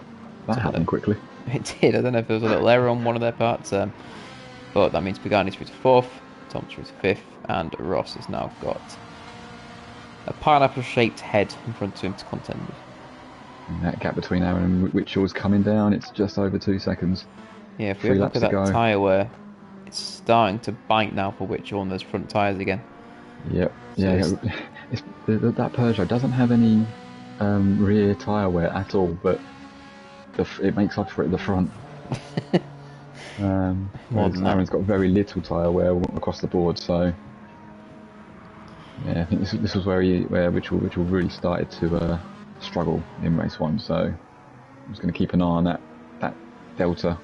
That happened quickly. It did. I don't know if there was a little error on one of their parts, but that means Pagani's through to 4th, Tom's through to 5th, and Ross has now got a pineapple-shaped head in front of him to contend with. And that gap between Aaron and Witchell is coming down. It's just over 2 seconds. Yeah, if we have a look at that tyre wear, it's starting to bite now for Witchell on those front tyres again. Yep. So yeah. That Peugeot doesn't have any rear tyre wear at all, but it makes up for it at the front. Aaron's got very little tyre wear across the board, so yeah, I think this was where Witchell really started to struggle in race 1. So I'm just going to keep an eye on that delta,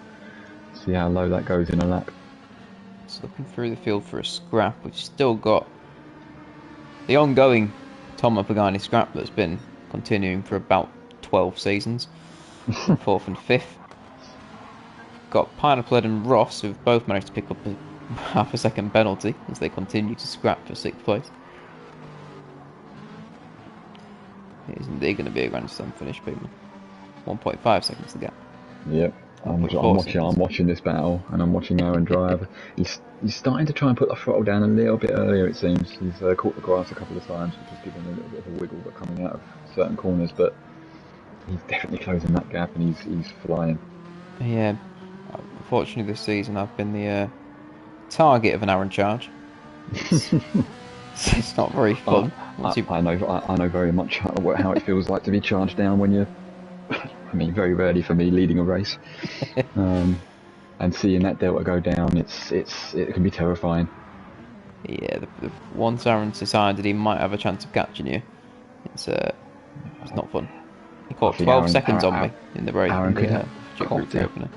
see how low that goes in a lap. Just looking through the field for a scrap. We've still got the ongoing Tom Pagani scrap that's been continuing for about 12 seasons. 4th and 5th. Got Pineapple Head and Ross, who've both managed to pick up a half a second penalty as they continue to scrap for 6th place. It is indeed going to be a grandstand finish, people. 1.5 seconds to gap. Yep. I'm watching this battle, and I'm watching Aaron drive. He's starting to try and put the throttle down a little bit earlier, it seems. He's caught the grass a couple of times, which has given him a little bit of a wiggle, but coming out of certain corners. But he's definitely closing that gap, and he's flying. Yeah, unfortunately this season I've been the target of an Aaron charge. It's it's not very I, fun. Once you, I know very much how it feels like to be charged down when you're. I mean, very rarely for me leading a race, and seeing that delta go down, it can be terrifying. yeah, once Aaron's decided he might have a chance of catching you, it's not fun. He I caught think 12 seconds on me in the race Aaron in could the have Group caught 3 you. opener.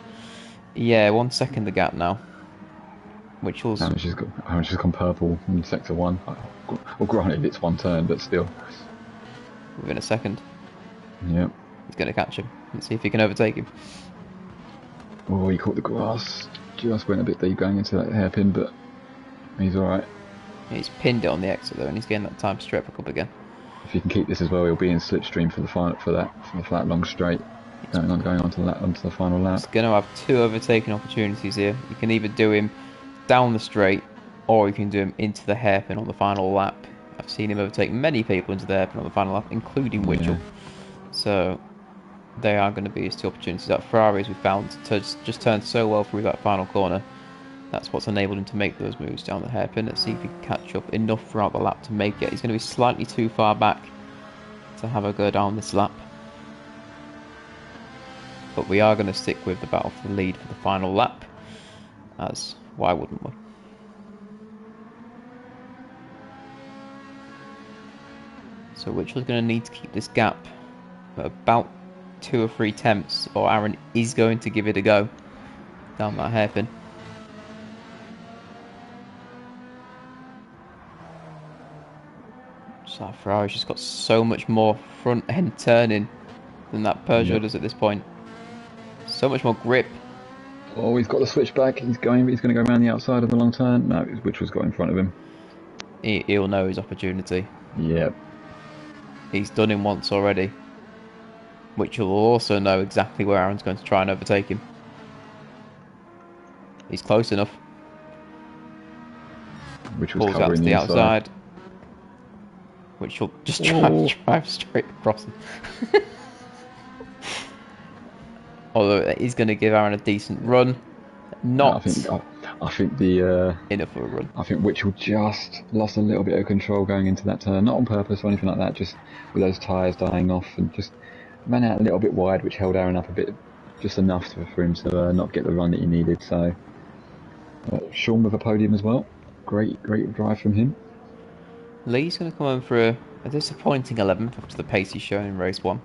Yeah, 1 second the gap now, which was Aaron's just gone purple in sector one. Well, granted, it's one turn, but still. within a second. Yeah. He's going to catch him and see if he can overtake him. Oh, he caught the grass. Just went a bit deep going into that hairpin, but he's alright. He's pinned it on the exit though, and he's getting that time to strip up again. If he can keep this as well, he'll be in slipstream for the flat long straight, going on onto the final lap. He's going to have two overtaking opportunities here. You can either do him down the straight, or you can do him into the hairpin on the final lap. I've seen him overtake many people into the hairpin on the final lap, including Witchell. So they are going to be his two opportunities. That Ferraris we found to just turn so well through that final corner. That's what's enabled him to make those moves down the hairpin. Let's see if he can catch up enough throughout the lap to make it. He's going to be slightly too far back to have a go down this lap. But we are going to stick with the battle for the lead for the final lap, as why wouldn't we? So Witchell's going to need to keep this gap at about 2 or 3 tenths, or Aaron is going to give it a go down that hairpin. So Ferrari's just got so much more front end turning than that Peugeot does at this point. So much more grip. Oh, he's got the switch back. He's going to go around the outside of the long turn. No, Witchell's got in front of him. He'll know his opportunity. Yep. He's done him once already. Which will also know exactly where Aaron's going to try and overtake him. He's close enough. Which was Pulls out to the outside. Which will just drive straight across him. Although he's going to give Aaron a decent run. Not I think the enough of a run. I think Witchell just lost a little bit of control going into that turn, not on purpose or anything like that, just with those tyres dying off, and just ran out a little bit wide, which held Aaron up a bit, just enough for him to not get the run that he needed. So Sean with a podium as well. Great drive from him. Lee's going to come home for a disappointing 11th after the pace he's shown in race 1.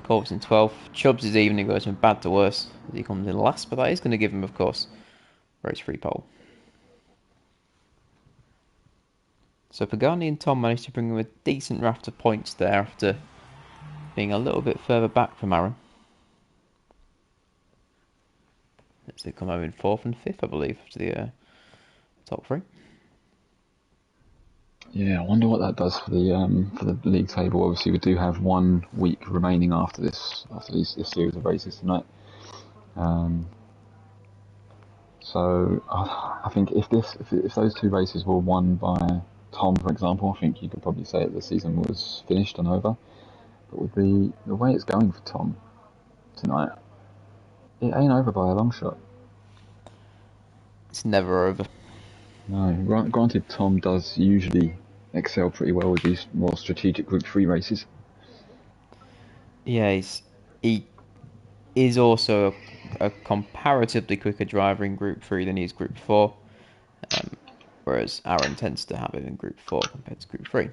Corbs in 12th. Chubbs' evening goes from bad to worse as he comes in last, but that is going to give him, of course, race 3 pole. So Pagani and Tom managed to bring him a decent raft of points there after being a little bit further back from Aaron. As they come home in 4th and 5th, I believe, to the top 3. Yeah, I wonder what that does for the league table. Obviously, we do have 1 week remaining after this series of races tonight. So I think if those 2 races were won by Tom, for example, I think you could probably say that the season was finished and over. But with the way it's going for Tom tonight, it ain't over by a long shot. It's never over. No, granted, Tom does usually excel pretty well with these more strategic Group 3 races. Yeah, he is also a comparatively quicker driver in Group 3 than he is Group 4. Whereas Aaron tends to have him in Group 4 compared to Group 3.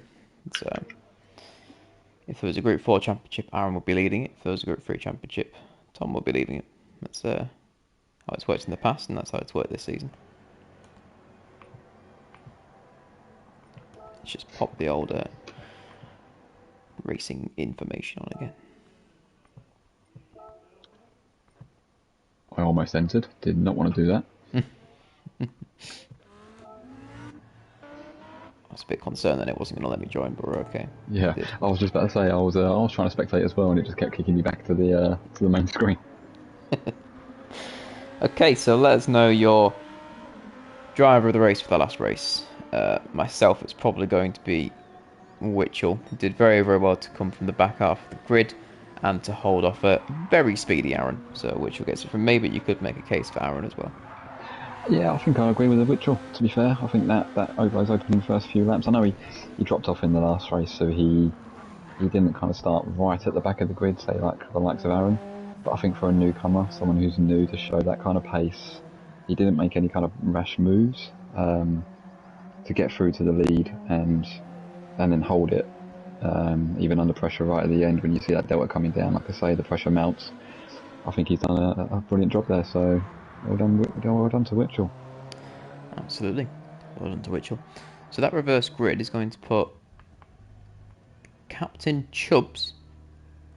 So, if there was a Group 4 championship, Aaron would be leading it. If there was a Group 3 championship, Tom would be leading it. That's how it's worked in the past, and that's how it's worked this season. Let's just pop the old racing information on again. I almost entered. Did not want to do that. I was a bit concerned that it wasn't going to let me join, but we're okay. Yeah, I was just about to say I was trying to spectate as well, and it just kept kicking me back to the main screen. Okay, so let us know your driver of the race for the last race. Myself, it's probably going to be Witchell. He did very, very well to come from the back half of the grid and to hold off a very speedy Aaron. So Witchell gets it from me, but you could make a case for Aaron as well. Yeah, I think I agree with the Witchell, to be fair. I think that overlays open in the first few laps. I know he dropped off in the last race, so he didn't kind of start right at the back of the grid, say like the likes of Aaron. But I think for a newcomer, someone who's new, to show that kind of pace, he didn't make any kind of rash moves to get through to the lead and then hold it, even under pressure right at the end when you see that delta coming down. Like I say, the pressure mounts. I think he's done a brilliant job there. So well done to Witchell. Absolutely, well done to Witchell. So that reverse grid is going to put Captain Chubbs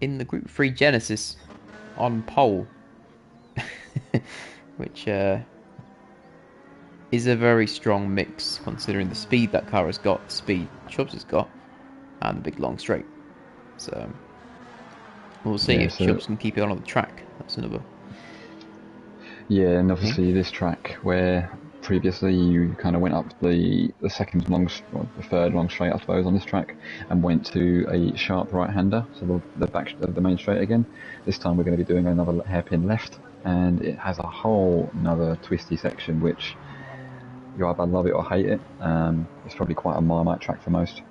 in the Group 3 Genesis on pole, which is a very strong mix considering the speed that car has got, the speed Chubbs has got, and the big long straight. So we'll see if Chubbs can keep it on the track. That's another. Yeah, and obviously this track where previously you kind of went up the second long, or the third long straight, I suppose, on this track, and went to a sharp right-hander, so the back of the main straight again. This time we're going to be doing another hairpin left, and it has a whole another twisty section which you either love it or hate it. It's probably quite a Marmite track for most.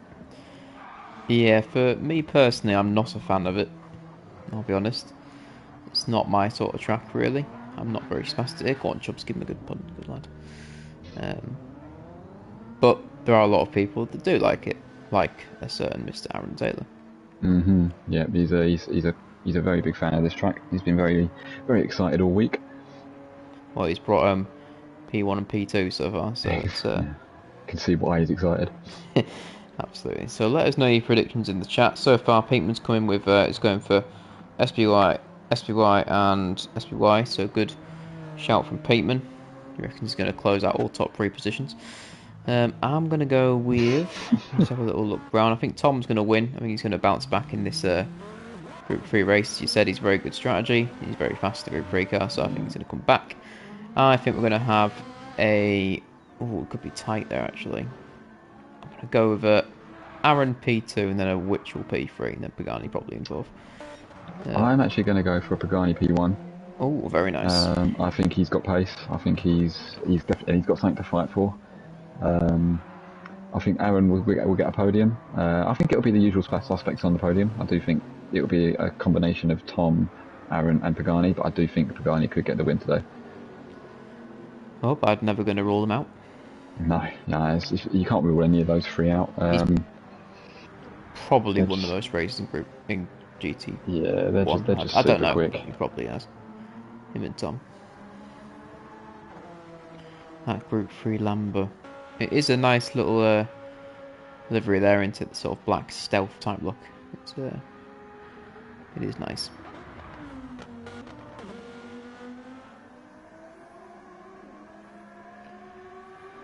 Yeah, for me personally, I'm not a fan of it. I'll be honest. It's not my sort of track, really. I'm not very spastic. Go on, Chubbs, give him a good punt, good lad. But there are a lot of people that do like it, like a certain Mr. Aaron Taylor. Yeah, he's a very big fan of this track. He's been very excited all week. Well, he's brought P1 and P2 so far, so it's Yeah. Can see why he's excited. Absolutely. So let us know your predictions in the chat. So far, Pinkman's coming with is going for SPY, and SPY. So good shout from Pinkman. He reckons he's going to close out all top 3 positions. I'm going to go with. Let's have a little look round. I think Tom's going to win. I think he's going to bounce back in this Group 3 race. As you said, he's very good strategy. He's very fast to Group 3 car, so I think he's going to come back. I think we're going to have a. Oh, it could be tight there actually. I'm going to go with Aaron P2 and then a Witchell P3 and then Pagani probably in 4th. I'm actually going to go for a Pagani P1. Oh, very nice. I think he's got pace. I think he's definitely got something to fight for. I think Aaron will get a podium. I think it'll be the usual suspects on the podium. I do think it'll be a combination of Tom, Aaron and Pagani, but I do think Pagani could get the win today. Oh, I'm never going to rule them out. No, you can't rule any of those 3 out. He's probably won the most races in GT. Yeah, they're just I don't super know, quick. But he probably has. Him and Tom. That Group 3 Lambo. It is a nice little livery there into the sort of black stealth type look. It is nice.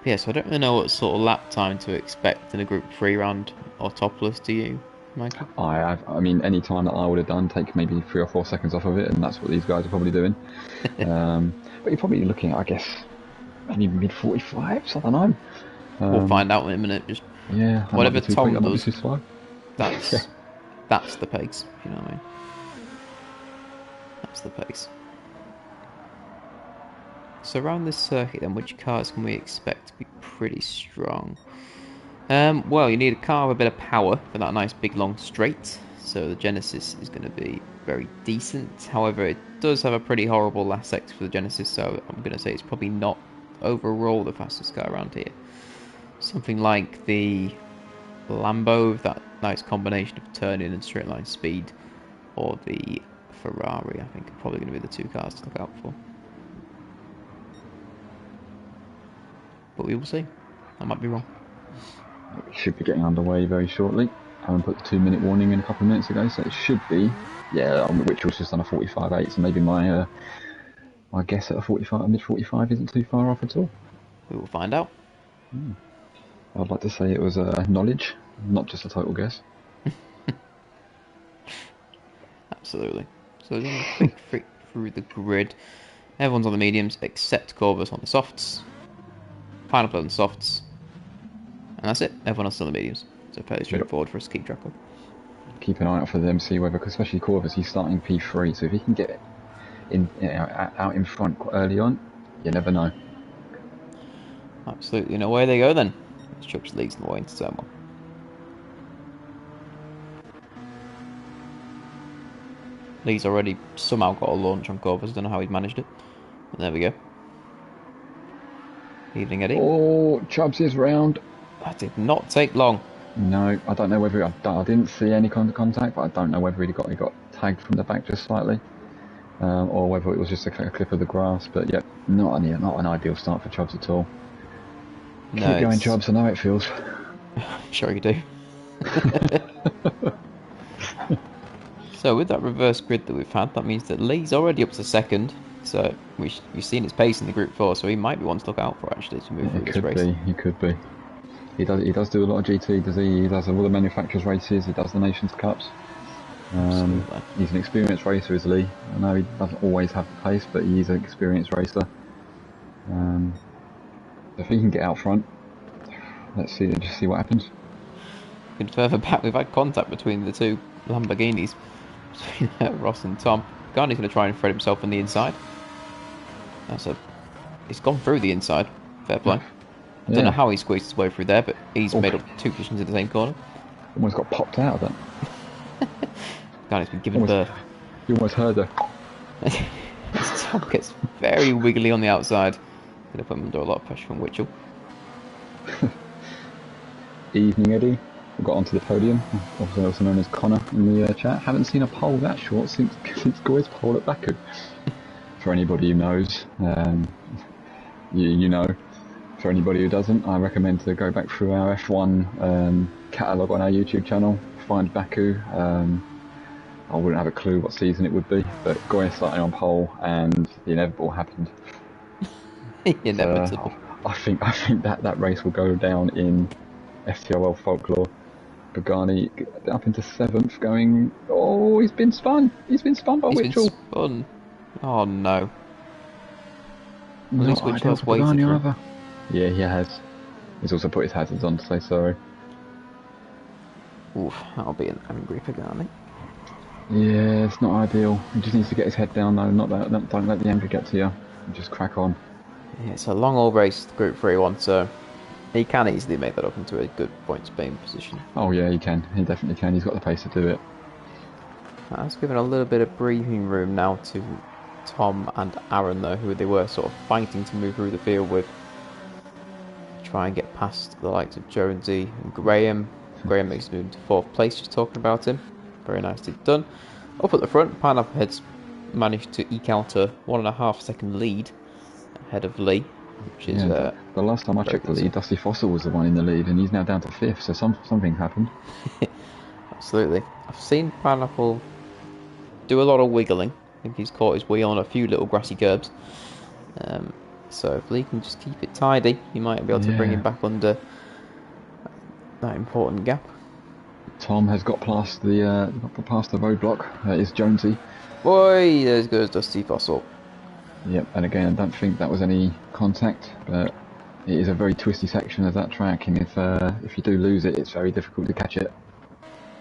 Yeah, so I don't really know what sort of lap time to expect in a Group 3 round Autopolis, do you, Michael? I mean, any time that I would have done, take maybe 3 or 4 seconds off of it, and that's what these guys are probably doing. But you're probably looking at, I guess, maybe mid-45s, I don't know. We'll find out in a minute. Just yeah, whatever Tom does, that's that's the pace, if you know what I mean. That's the pace. So around this circuit then, which cars can we expect to be pretty strong? Well, you need a car with a bit of power for that nice big long straight. So the Genesis is going to be very decent. However, it does have a pretty horrible last sector for the Genesis, so I'm going to say it's probably not overall the fastest car around here. Something like the Lambo with that nice combination of turning and straight line speed, or the Ferrari, I think are probably going to be the 2 cars to look out for. But we will see. I might be wrong. We should be getting underway very shortly. I haven't put the 2-minute warning in a couple of minutes ago, so it should be. Yeah, which was just on a 45.8, so maybe my guess at a mid-45 isn't too far off at all. We will find out. I'd like to say it was knowledge, not just a total guess. Absolutely. So we're going to quick flick through the grid. Everyone's on the mediums except Corvus on the softs. Pineapple on the softs. And that's it. Everyone else is on the mediums. So fairly straightforward for us to keep track of. keep an eye out for them, see whether, cause especially Corvus, he's starting P3, so if he can get in, out in front quite early on, you never know. Absolutely. And away they go then. As Chubbs leads the way into turn one. Lee's already somehow got a launch on Corvus. Don't know how he's managed it. And there we go. Evening, Eddie. Oh, Chubbs is round. That did not take long. No, I don't know whether I didn't see any kind of contact, but I don't know whether he got tagged from the back just slightly, or whether it was just a clip of the grass. But yeah, not an ideal start for Chubbs at all. No, Keep going, Chubbs. I know it feels. I'm sure you do. So with that reverse grid that we've had, that means that Lee's already up to second. So we've seen his pace in the Group 4, so he might be one to look out for actually to move through this race. He could be. He does do a lot of GT. Does he? He does all the manufacturers' races. He does the Nations Cups. He's an experienced racer, is Lee. I know he doesn't always have the pace, but he's an experienced racer. If he can get out front, let's see what happens. And further back, we've had contact between the two Lamborghinis, between Ross and Tom. Garney's going to try and thread himself on the inside. He's gone through the inside. Fair play. I don't know how he squeezed his way through there, but he's made up two positions in the same corner. Almost got popped out of that. Garney's been given birth. You almost heard her. Tom gets very wiggly on the outside. Going to put him under a lot of pressure from Witchell. Evening, Eddie. We got onto the podium, also known as Connor in the chat. Haven't seen a pole that short since Goy's pole at Baku. For anybody who knows, you know. For anybody who doesn't, I recommend to go back through our F1 catalogue on our YouTube channel, find Baku. I wouldn't have a clue what season it would be, but Goy starting on pole and the inevitable happened. Inevitable. I think that race will go down in FTRL folklore. Pagani up into 7th, going. Oh, he's been spun. He's been spun by Witchell. Spun. Oh no. At Not least ideal Witchell's for waited Pagani for either. Yeah, he has. He's also put his hazards on to say sorry. Oof, that'll be an angry Pagani. Yeah, it's not ideal. He just needs to get his head down though. Don't let the anger get to you. Just crack on. Yeah, it's a long old race, the Group 3 one, so he can easily make that up into a good points paying position. Oh yeah, he can. He definitely can. He's got the pace to do it. That's given a little bit of breathing room now to Tom and Aaron, though, who they were sort of fighting to move through the field with. Try and get past the likes of Jonesy and Graham. Graham makes it into 4th place, just talking about him. Very nicely done. Up at the front, Pineapple Head's managed to eke out a 1.5 second lead ahead of Lee, which is the last time I checked the lead, Dusty Fossil was the one in the lead, and he's now down to 5th. So something happened. Absolutely. I've seen Pineapple do a lot of wiggling. I think he's caught his wheel on a few little grassy curbs. So if Lee can just keep it tidy, he might be able to bring him back under that important gap. Tom has got past the roadblock. It's Jonesy. Boy, there goes Dusty Fossil. Yep, and again, I don't think that was any contact, but it is a very twisty section of that track, and if you do lose it, it's very difficult to catch it.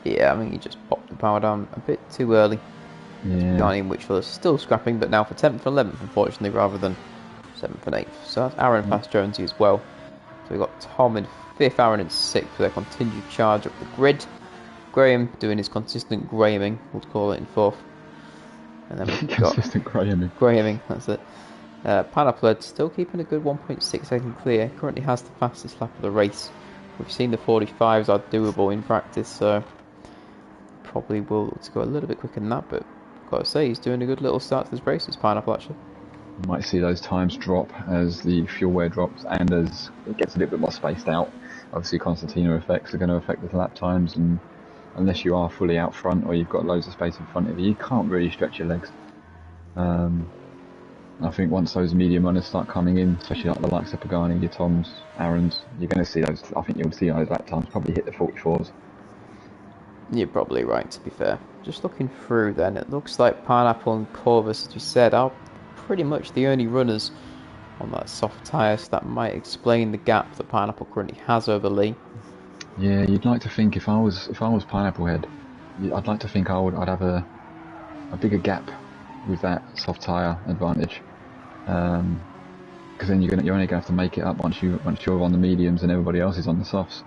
Yeah, I think he just popped the power down a bit too early. Yeah. Garney and Witchell are still scrapping, but now for 10th and 11th, unfortunately, rather than 7th and 8th. So that's Aaron past Jonesy as well. So we've got Tom in 5th, Aaron in 6th for their continued charge up the grid. Graham doing his consistent Grahaming, we'll call it, in 4th. And then we've got consistent Grahaming. Grahaming, that's it. Pineapple Head still keeping a good 1.6 second clear. Currently has the fastest lap of the race. We've seen the 45s are doable in practice, so probably will look to go a little bit quicker than that, but I've got to say he's doing a good little start to this race, this Pineapple actually. You might see those times drop as the fuel wear drops and as it gets a little bit more spaced out. Obviously Constantina effects are going to affect the lap times, and unless you are fully out front or you've got loads of space in front of you, you can't really stretch your legs. I think once those medium runners start coming in, especially like the likes of Pagani, your Toms, Aarons, you're going to see those. I think you'll see those lap times probably hit the 44s. You're probably right, to be fair. Just looking through then, it looks like Pineapple and Corvus, as we said, are pretty much the only runners on that soft tyre, so that might explain the gap that Pineapple currently has over Lee. Yeah, you'd like to think if I was Pineapple Head, I'd like to think I'd have a bigger gap with that soft tyre advantage. Because then you're only gonna have to make it up once you're on the mediums and everybody else is on the softs.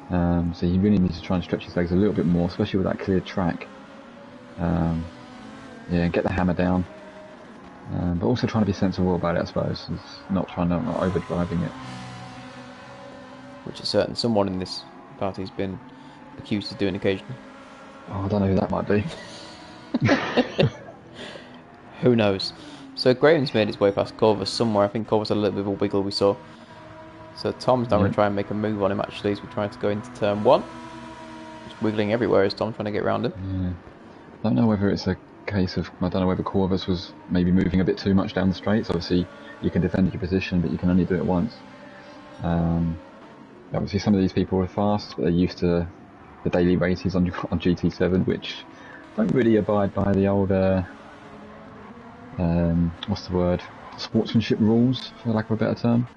So he really needs to try and stretch his legs a little bit more, especially with that cleared track. Yeah, get the hammer down, but also trying to be sensible about it, I suppose. It's not overdriving it. Which is certain someone in this party's been accused of doing occasionally. Oh, I don't know who that might be. Who knows? So Graham's made his way past Corvus somewhere. I think Corvus had a little bit of a wiggle we saw. So Tom's now going to try and make a move on him actually as we try to go into turn 1. Just wiggling everywhere as Tom trying to get around him. Yeah. I don't know whether it's a case of, I don't know whether Corvus was maybe moving a bit too much down the straights. Obviously you can defend your position, but you can only do it once. Obviously some of these people are fast, but they're used to the daily races on GT7, which don't really abide by the old, what's the word, sportsmanship rules, for lack of a better term.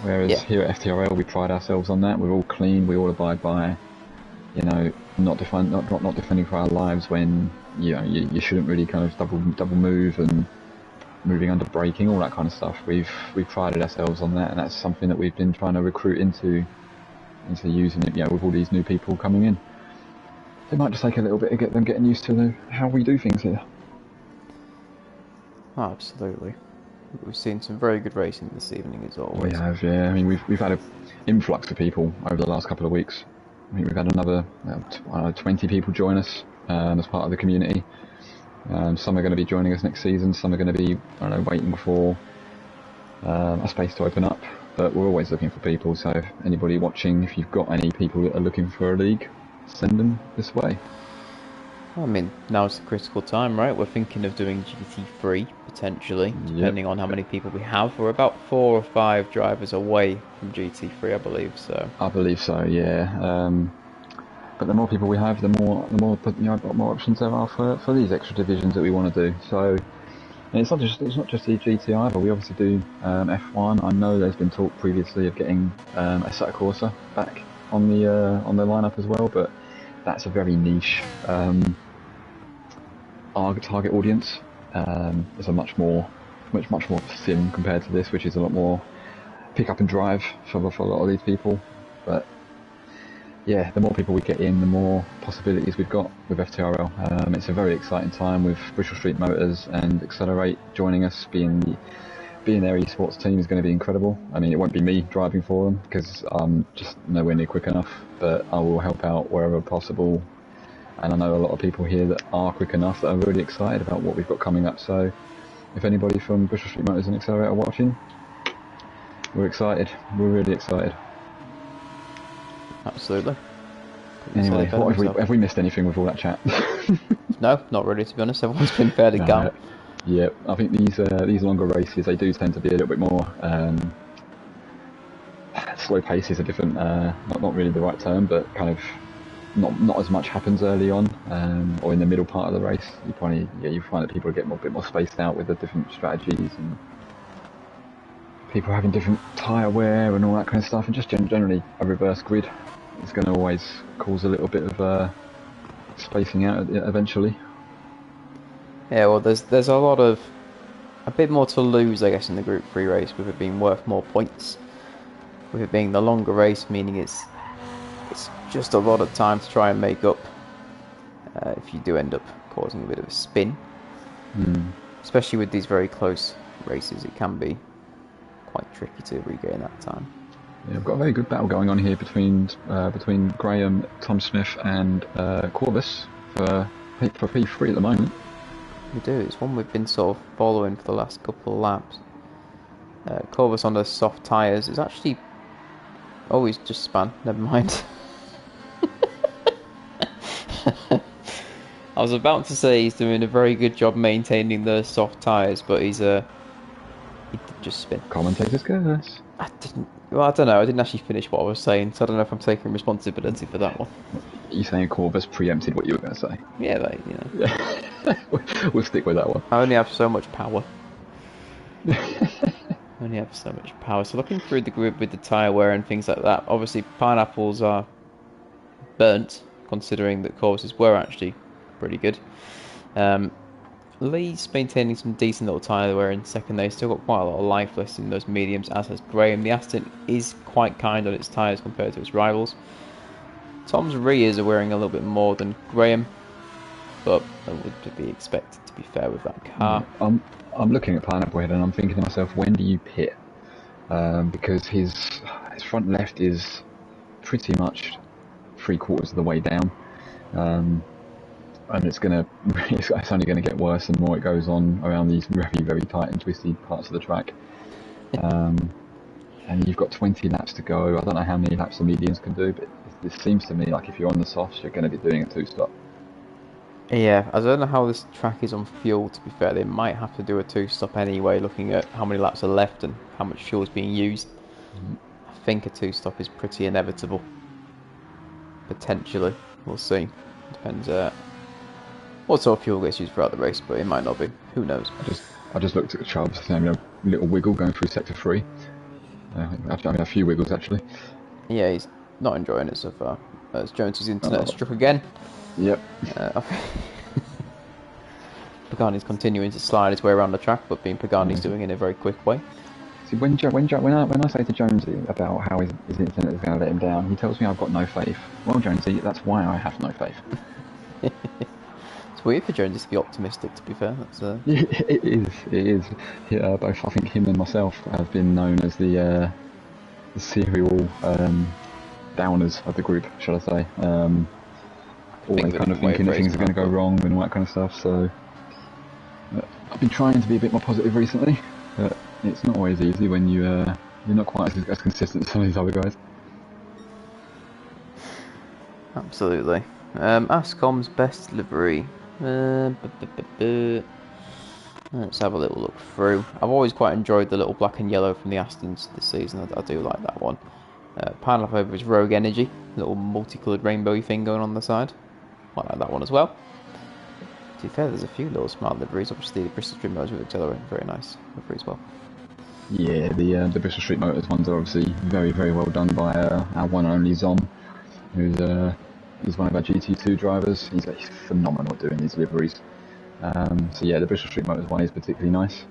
Whereas here at FTRL we pride ourselves on that. We're all clean, we all abide by, not defending for our lives when you shouldn't really kind of double move and moving under braking, all that kind of stuff. We've prided ourselves on that, and that's something that we've been trying to recruit into using it. With all these new people coming in, it might just take a little bit to get them getting used to how we do things here. Oh, absolutely. We've seen some very good racing this evening as always. We have, yeah. I mean, we've had an influx of people over the last couple of weeks. I think we've had another 20 people join us as part of the community. Some are going to be joining us next season. Some are going to be, waiting for a space to open up. But we're always looking for people. So if anybody watching, if you've got any people that are looking for a league, send them this way. I mean, now's the critical time, right? We're thinking of doing GT3 potentially, depending on how many people we have. We're about 4 or 5 drivers away from GT3, I believe. So. I believe so, yeah. But the more people we have, the more more options there are for these extra divisions that we want to do. So, and it's not just the GT either. We obviously do F1. I know there's been talk previously of getting a Assetto Corsa back on the lineup as well, but that's a very niche target audience. It's a much more sim compared to this, which is a lot more pick up and drive for a lot of these people. But yeah, the more people we get in, the more possibilities we've got with FTRL. It's a very exciting time with Bristol Street Motors and Accelerate joining us. Being their esports team is going to be incredible. I mean, it won't be me driving for them because I'm just nowhere near quick enough, but I will help out wherever possible. And I know a lot of people here that are quick enough that are really excited about what we've got coming up. So if anybody from Bristol Street Motors and Accelerate are watching, we're excited. We're really excited. Absolutely. Anyway, have we missed anything with all that chat? No, not really, to be honest. Everyone's been fairly calm. Yeah, I think these longer races, they do tend to be a little bit more slow pace is a different, not really the right term, but kind of not as much happens early on or in the middle part of the race. You find that people get a bit more spaced out with the different strategies and people having different tyre wear and all that kind of stuff, and just generally a reverse grid is going to always cause a little bit of spacing out eventually. Yeah, well, there's a bit more to lose, I guess, in the Group 3 race, with it being worth more points. With it being the longer race, meaning it's just a lot of time to try and make up if you do end up causing a bit of a spin. Especially with these very close races, it can be quite tricky to regain that time. Yeah, we've got a very good battle going on here between Graham, Tom Smith and Corvus for P3 at the moment. We do. It's one we've been sort of following for the last couple of laps. Corvus on the soft tyres is actually... Oh, he's just spun. Never mind. I was about to say he's doing a very good job maintaining the soft tyres, but he did just spin. Commentator's curse. I don't know. I didn't actually finish what I was saying, so I don't know if I'm taking responsibility for that one. You saying Corvus preempted what you were going to say? Yeah, Yeah. We'll stick with that one. I only have so much power. So looking through the grid with the tyre wear and things like that, obviously pineapples are burnt considering that courses were actually pretty good. Lee's maintaining some decent little tyre wear in second. They've still got quite a lot of life left in those mediums, as has Graham. The Aston is quite kind on its tyres compared to its rivals. Tom's rears are wearing a little bit more than Graham, but that would be expected, to be fair, with that car. I'm looking at Pineapple Head and I'm thinking to myself, when do you pit? Because his front left is pretty much 3/4 of the way down. And it's only gonna get worse the more it goes on around these very, very tight and twisty parts of the track. And you've got 20 laps to go. I don't know how many laps the mediums can do, but this seems to me like if you're on the softs, you're going to be doing a 2-stop. Yeah, I don't know how this track is on fuel, to be fair. They might have to do a 2-stop anyway, looking at how many laps are left and how much fuel is being used. I think a 2-stop is pretty inevitable. Potentially. We'll see. Depends what sort of fuel gets used throughout the race, but it might not be. Who knows? I just looked at Chubbs, having a little wiggle going through sector 3. A few wiggles actually. Yeah, he's not enjoying it so far. As Jones's internet struck again. Yep. Pagani's continuing to slide his way around the track, but being Pagani's doing it in a very quick way. See, when I say to Jonesy about how his internet is going to let him down, he tells me I've got no faith. Well, Jonesy, that's why I have no faith. It's weird for Jonesy to be optimistic, to be fair. That's It is. Yeah, both I think him and myself have been known as the serial downers of the group, shall I say. Always kind of thinking that things are going to go wrong and all that kind of stuff. So I've been trying to be a bit more positive recently, but it's not always easy when you're not quite as consistent as some of these other guys. Absolutely. Ascom's best livery. Let's have a little look through. I've always quite enjoyed the little black and yellow from the Astons this season. I do like that one. Pineapple over his Rogue Energy, little multicoloured rainbowy thing going on the side. Quite like that one as well. To be fair, there's a few little smart liveries. Obviously, the Bristol Street Motors with Accelerate, very nice livery as well. Yeah, the Bristol Street Motors ones are obviously very, very well done by our one and only Zom, who's one of our GT2 drivers. He's phenomenal at doing these liveries. So yeah, the Bristol Street Motors one is particularly nice.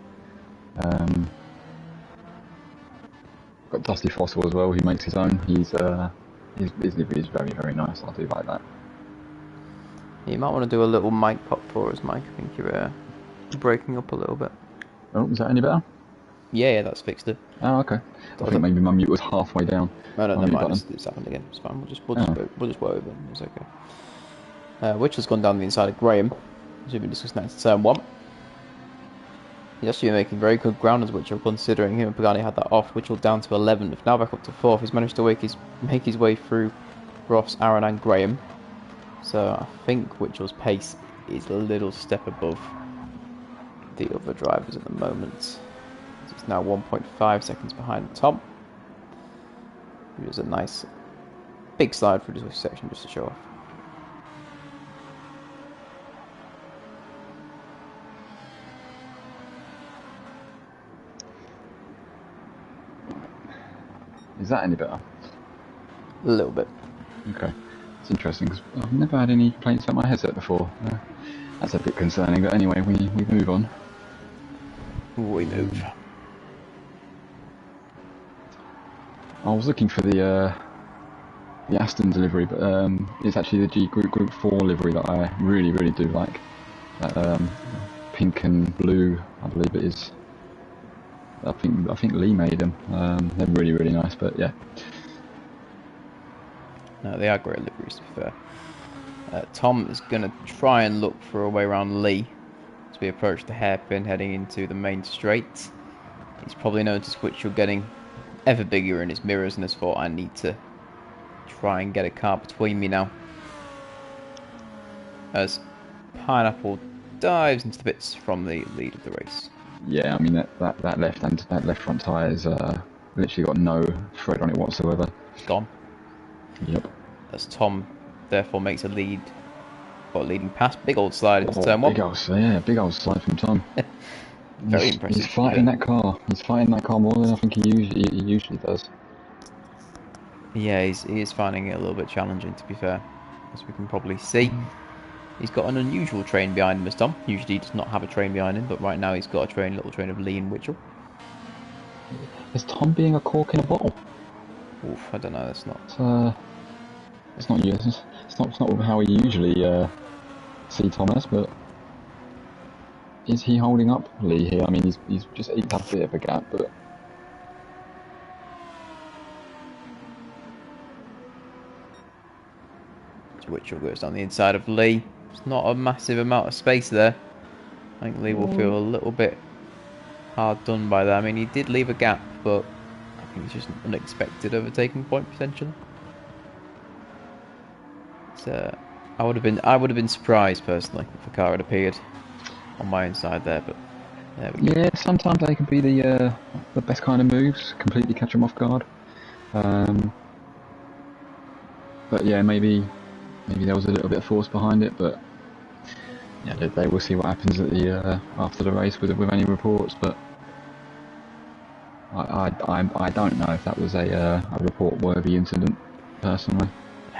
Got Dusty Fossil as well, who makes his own. His livery is very, very nice. I do like that. You might want to do a little mic pop for us, Mike. I think you're breaking up a little bit. Oh, is that any better? Yeah, that's fixed it. Oh, okay. I think maybe my mute was halfway down. No, never mind. It's happened again. It's fine. We'll just work with it. It's okay. Which has gone down the inside of Graham, as we've been discussing that to turn 1. He's actually making very good ground as Witchell, considering him and Pagani had that off. Witchell down to 11th, now back up to 4th. He's managed to make his way through Ross, Aaron and Graham. So I think Witchell's pace is a little step above the other drivers at the moment. It's now 1.5 seconds behind Tom. It was a nice big slide through this section just to show off. Is that any better? A little bit. Okay. It's interesting because I've never had any complaints about my headset before. That's a bit concerning, but anyway, we move on. We move. I was looking for the Aston delivery, but it's actually the G Group 4 livery that I really, really do like. That pink and blue, I believe it is. I think Lee made them. They're really, really nice, but yeah. No, they are great liveries, to be fair. Tom is going to try and look for a way around Lee as we approach the hairpin heading into the main straight. He's probably noticed Witchell getting ever bigger in his mirrors and has thought, I need to try and get a car between me now. As Pineapple dives into the bits from the lead of the race. Yeah, I mean that left front tyre is literally got no thread on it whatsoever. It's gone. Yep. As Tom therefore makes a leading pass. Big old slide into turn 1. Big old slide from Tom. Very impressive. He's fighting that car. He's fighting that car more than I think he usually does. Yeah, he is finding it a little bit challenging, to be fair. as we can probably see. He's got an unusual train behind him as Tom. Usually he does not have a train behind him, but right now he's got a little train of Lee and Witchell. Is Tom being a cork in a bottle? Oof, I don't know, that's not... It's not how we usually see Tom as, but is he holding up Lee here? I mean, he's just eked up a bit of a gap, but Witchell goes down the inside of Lee. It's not a massive amount of space there. I think Lee will feel a little bit hard done by that. I mean, he did leave a gap, but I think it's just an unexpected overtaking point potentially. So I would have been surprised personally if a car had appeared on my inside there, but there we go. yeah, sometimes they can be the best kind of moves, completely catch them off guard. But yeah, maybe there was a little bit of force behind it, but yeah, they will see what happens at the after the race with any reports. But I don't know if that was a report-worthy incident personally.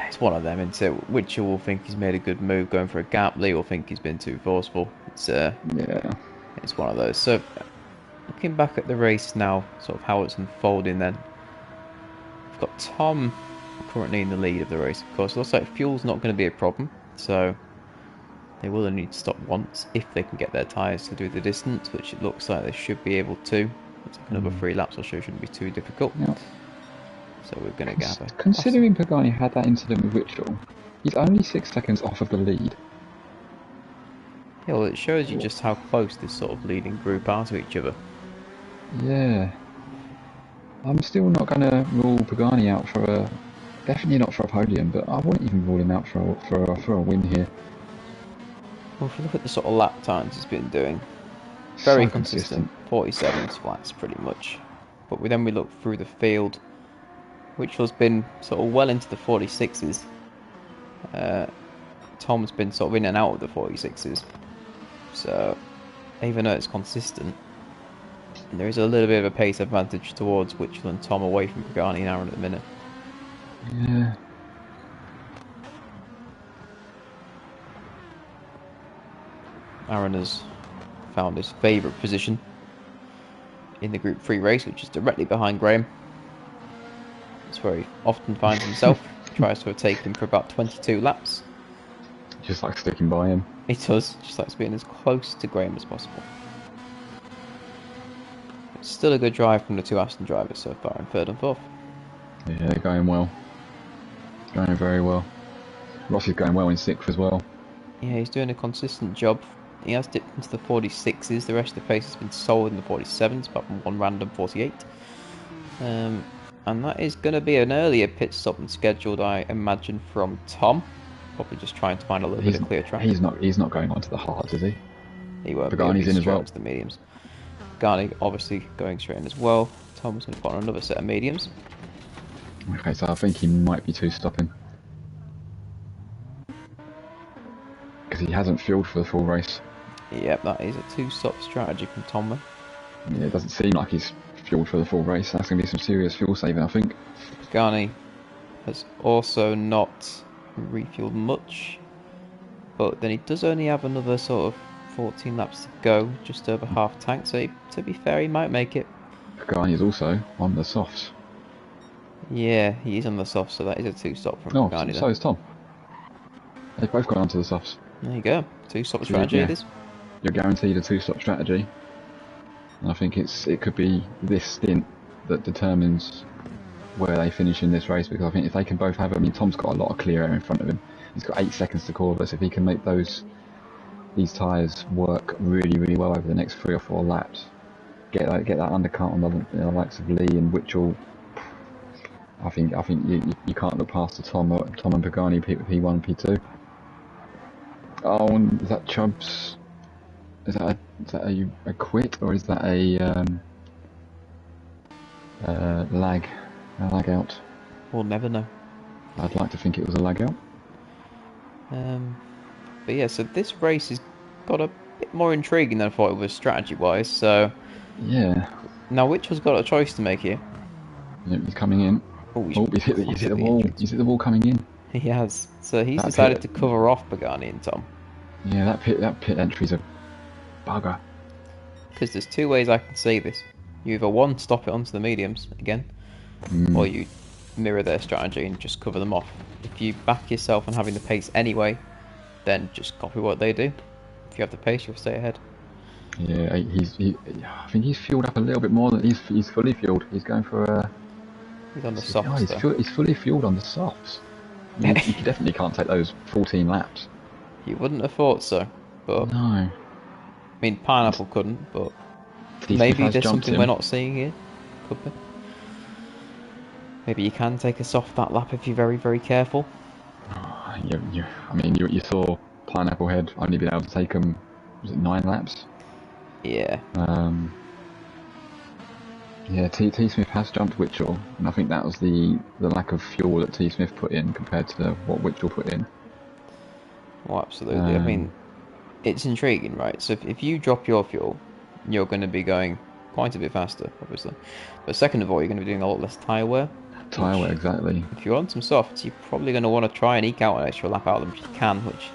It's one of them, and so Witcher will think he's made a good move going for a gap. Lee will think he's been too forceful. It's one of those. So looking back at the race now, sort of how it's unfolding, then we've got Tom currently in the lead of the race. Of course, it looks like fuel's not going to be a problem, so they will only need to stop once if they can get their tyres to do the distance, which it looks like they should be able to. It's like another 3 laps or so, shouldn't be too difficult. Yeah. So we're going to gather. Considering Pagani had that incident with Witchell, he's only 6 seconds off of the lead. Yeah, well, it shows you just how close this sort of leading group are to each other. Yeah. I'm still not going to rule Pagani out for a... Definitely not for a podium, but I wouldn't even rule him out for a win here. Well, if you look at the sort of lap times he's been doing, very So consistent. 47s flats pretty much. But then we look through the field, which has been sort of well into the 46s. Tom's been sort of in and out of the 46s. So, even though it's consistent, there is a little bit of a pace advantage towards Witchell and Tom away from Pagani and Aaron at the minute. Yeah. Aaron has found his favourite position in the Group 3 race, which is directly behind Graham. That's where he often finds himself. Tries to overtake him for about 22 laps. Just like sticking by him. He does, just likes being as close to Graham as possible. It's still a good drive from the 2 Aston drivers so far in 3rd and 4th. Yeah, they're going well. Going very well. Ross is going well in 6th as well. Yeah, he's doing a consistent job. He has dipped into the 46s. The rest of the pace has been solid in the 47s, apart from one random 48. And that is going to be an earlier pit stop than scheduled, I imagine, from Tom. Probably just trying to find a little bit of clear track. He's not going on to the hards, is he? He won't. Pagani's in as well. To the mediums. Pagani obviously going straight in as well. Tom's going to put on another set of mediums. Okay, so I think he might be 2-stopping. Because he hasn't fueled for the full race. Yep, that is a 2-stop strategy from Tom then. Yeah, it doesn't seem like he's fueled for the full race. That's going to be some serious fuel saving, I think. Pagani has also not refueled much, but then he does only have another sort of 14 laps to go, just over half tank, so to be fair, he might make it. Pagani is also on the softs. Yeah, he is on the soft, so that is a 2-stop from Oh, Pagani. so is Tom. They've both gone onto the softs. There you go, 2-stop strategy it is. You're guaranteed a 2-stop strategy. And I think it could be this stint that determines where they finish in this race, because I think if they can both have, I mean, Tom's got a lot of clear air in front of him. He's got 8 seconds to cordless. If he can make these tyres work really, really well over the next 3 or 4 laps, get that undercut on the likes of Lee and Witchell, I think you can't look past the Tom and Pagani P1 P2. Oh, and is that Chubbs? Is that a quit, or is that a lag out? We'll never know. I'd like to think it was a lag out. But yeah, so this race has got a bit more intriguing than I thought it was strategy-wise. So yeah. Now Witchell's got a choice to make here. Yeah, he's coming in. Oh, he's hit the wall. He's hit the wall coming in. He has. So he's That decided pit, to cover off Pagani and Tom. yeah, that pit entry's a bugger. Because there's two ways I can see this. You either one, stop it onto the mediums again, or you mirror their strategy and just cover them off. If you back yourself on having the pace anyway, then just copy what they do. If you have the pace, you'll stay ahead. Yeah, I think he's fueled up a little bit more than he's fully fueled. He's going for a. He's on the Oh, softs though. he's fully fueled on the softs. You definitely can't take those 14 laps. You wouldn't have thought so, but No. I mean, Pineapple couldn't, but T Smith maybe has there's jumped something him. we're not seeing here. Could be. Maybe you can take a soft that lap if you're very, very careful. You saw Pineapple Head only being able to take him, was it 9 laps? Yeah. Yeah, T Smith has jumped Witchell, and I think that was the lack of fuel that T Smith put in compared to what Witchell put in. Well, absolutely. I mean, it's intriguing, right? So if you drop your fuel, you're going to be going quite a bit faster, obviously. But second of all, you're going to be doing a lot less tyre wear. Tyre wear, exactly. If you're on some softs, you're probably going to want to try and eke out an extra lap out of them if you can, which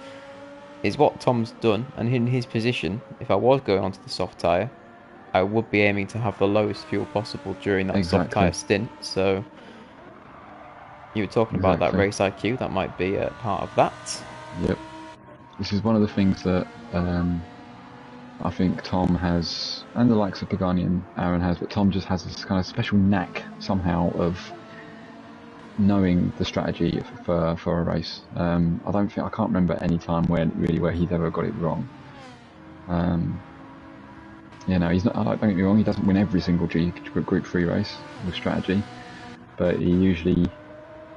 is what Tom's done. And in his position, if I was going onto the soft tyre, I would be aiming to have the lowest fuel possible during that soft tyre stint. So you were talking about that race IQ, that might be a part of that. Yep. This is one of the things that I think Tom has, and the likes of Pagani and Aaron has, but Tom just has this kind of special knack somehow of knowing the strategy for a race. I can't remember any time where he's ever got it wrong. He's not. Don't get me wrong. He doesn't win every single Group 3 race with strategy, but he usually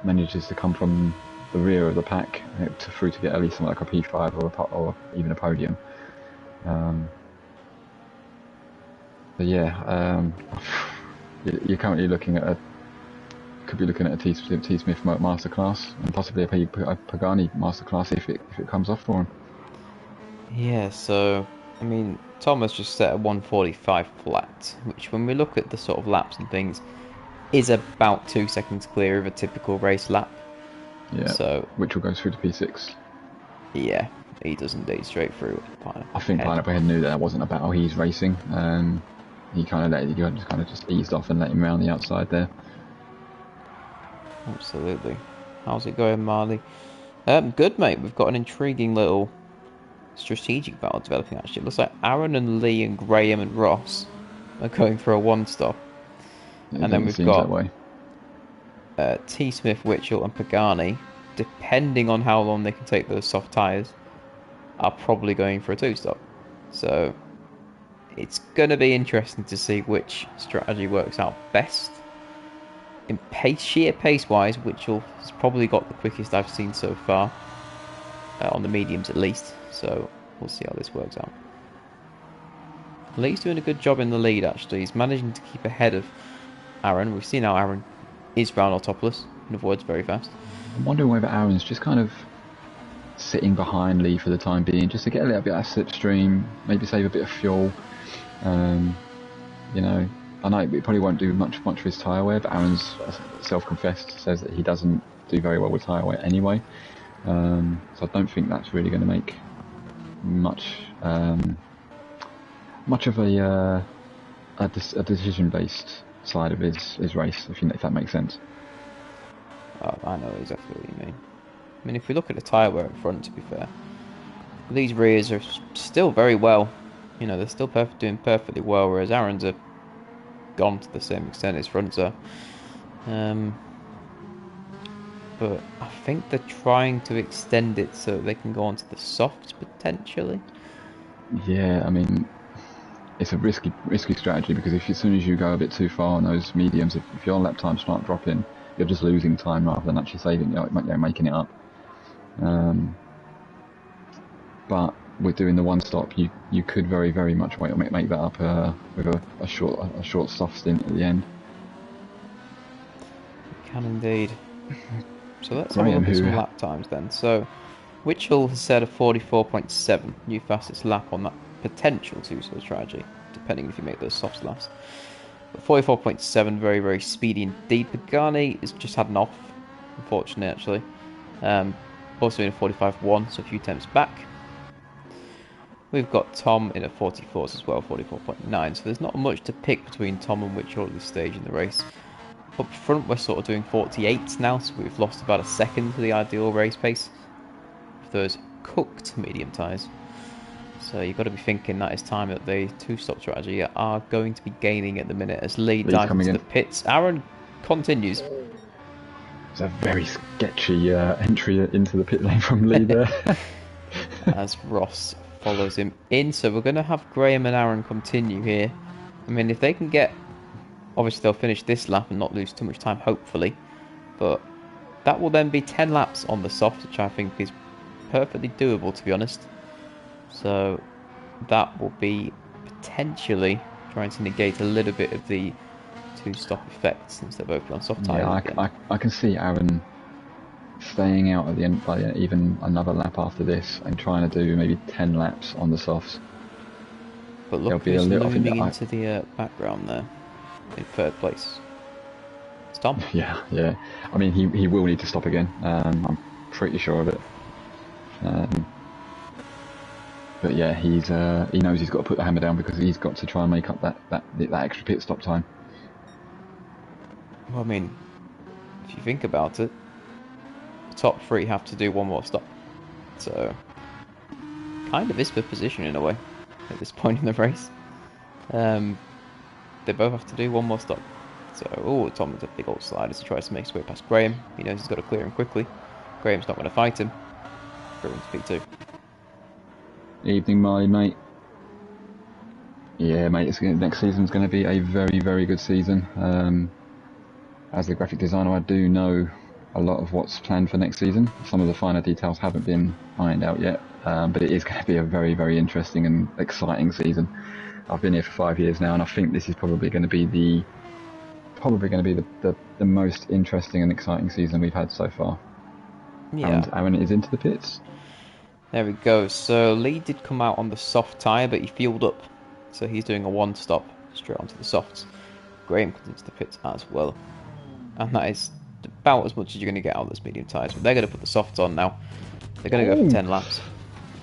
manages to come from the rear of the pack through to get at least something like a P5 or even a podium. But yeah, you're currently looking at could be looking at a T Smith masterclass and possibly a Pagani masterclass if it comes off for him. Yeah, so I mean, Tom has just set a 145 flat, which when we look at the sort of laps and things, is about 2 seconds clear of a typical race lap. Yeah. So which will go through to P6. Yeah, he does indeed, straight through. I think Pineapple Head knew that wasn't a battle he's racing. He kind of let it just eased off and let him round the outside there. Absolutely. How's it going, Marley? Good, mate. We've got an intriguing little strategic battle developing, actually. It looks like Aaron and Lee and Graham and Ross are going for a one-stop. And then we've got T. Smith, Witchell and Pagani, depending on how long they can take those soft tyres, are probably going for a two-stop. So it's going to be interesting to see which strategy works out best. In sheer pace-wise, Witchell has probably got the quickest I've seen so far, on the mediums at least. So we'll see how this works out. Lee's doing a good job in the lead, actually. He's managing to keep ahead of Aaron. We've seen how Aaron is round Autopolis and avoids very fast. I'm wondering whether Aaron's just kind of sitting behind Lee for the time being, just to get a little bit of slipstream, maybe save a bit of fuel. I know it probably won't do much for his tyre wear, but Aaron's self-confessed says that he doesn't do very well with tyre wear anyway. So I don't think that's really going to make much of a decision-based side of his race, if that makes sense. Oh, I know exactly what you mean. I mean, if we look at the tyre wear up front, to be fair, these rears are still very well. They're still doing perfectly well, whereas Aaron's are gone to the same extent his fronts are. But I think they're trying to extend it so they can go onto the softs potentially. Yeah, I mean, it's a risky strategy because as soon as you go a bit too far on those mediums, if your lap times start dropping, you're just losing time rather than actually saving, making it up. But with doing the one stop, you could very, very much make that up with a short soft stint at the end. You can indeed. So let's have a look at some lap times then. So Witchell has set a 44.7, new fastest lap on that potential two-stop strategy, depending if you make those softs last. But 44.7, very, very speedy indeed. Pagani has just had an off, unfortunately, actually. Also in a 45.1, so a few temps back. We've got Tom in a 44s as well, 44.9. So there's not much to pick between Tom and Witcher at this stage in the race. Up front, we're sort of doing 48s now, so we've lost about a second to the ideal race pace for those cooked medium tyres. So you've got to be thinking that is time that the two-stop strategy are going to be gaining at the minute as Lee dives into the pits. Aaron continues. It's a very sketchy entry into the pit lane from Lee there. As Ross follows him in. So we're going to have Graham and Aaron continue here. I mean, if they can get... Obviously, they'll finish this lap and not lose too much time, hopefully. But that will then be 10 laps on the soft, which I think is perfectly doable, to be honest. So that will be potentially trying to negate a little bit of the two-stop effect since they're both on soft tyres. Yeah, I can see Aaron staying out at the end by even another lap after this and trying to do maybe 10 laps on the softs. But look who's looming into the background there in third place. It's Tom. Yeah. I mean, he will need to stop again. I'm pretty sure of it. But yeah, he knows he's got to put the hammer down because he's got to try and make up that extra pit stop time. Well, I mean, if you think about it, the top three have to do one more stop. So, kind of is for position in a way at this point in the race. They both have to do one more stop. So, Tom with a big old slide as he tries to make his way past Graham. He knows he's got to clear him quickly. Graham's not going to fight him. Through into P2. Evening, Marley, mate. Yeah, mate, next season's going to be a very, very good season. As a graphic designer, I do know a lot of what's planned for next season. Some of the finer details haven't been ironed out yet, but it is going to be a very, very interesting and exciting season. I've been here for 5 years now, and I think this is probably going to be the most interesting and exciting season we've had so far. Yeah. And Aaron is into the pits. There we go. So Lee did come out on the soft tyre, but he fueled up. So he's doing a one stop straight onto the softs. Graham comes into the pits as well. And that is about as much as you're going to get out of those medium tyres. But they're going to put the softs on now. They're going to go for 10 laps.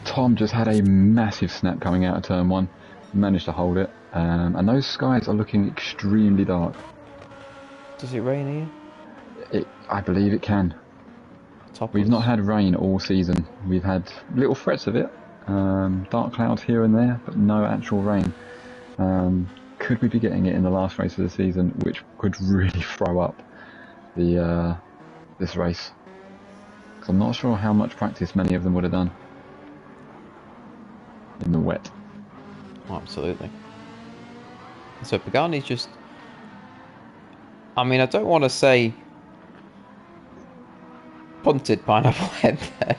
Tom just had a massive snap coming out of turn 1. Managed to hold it. And those skies are looking extremely dark. Does it rain here? I believe it can. Autopolis. We've not had rain all season. We've had little threats of it. Dark clouds here and there, but no actual rain. Could we be getting it in the last race of the season, which could really throw up this race? Because I'm not sure how much practice many of them would have done in the wet. Oh, absolutely. So Pagani's just... I mean, I don't want to say punted Pineapple Head there.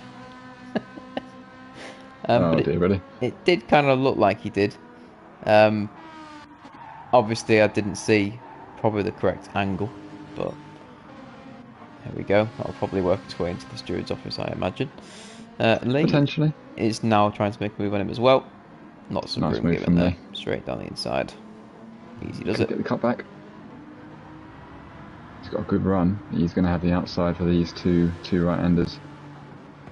But dear, really? It did kind of look like he did. Obviously, I didn't see probably the correct angle, but there we go. That'll probably work its way into the steward's office, I imagine. Lee Potentially. is now trying to make a move on him as well. Not some Nice room move given from there. Lee. Straight down the inside. Easy does Get it. the cut back. He's got a good run. He's going to have the outside for these two right-handers.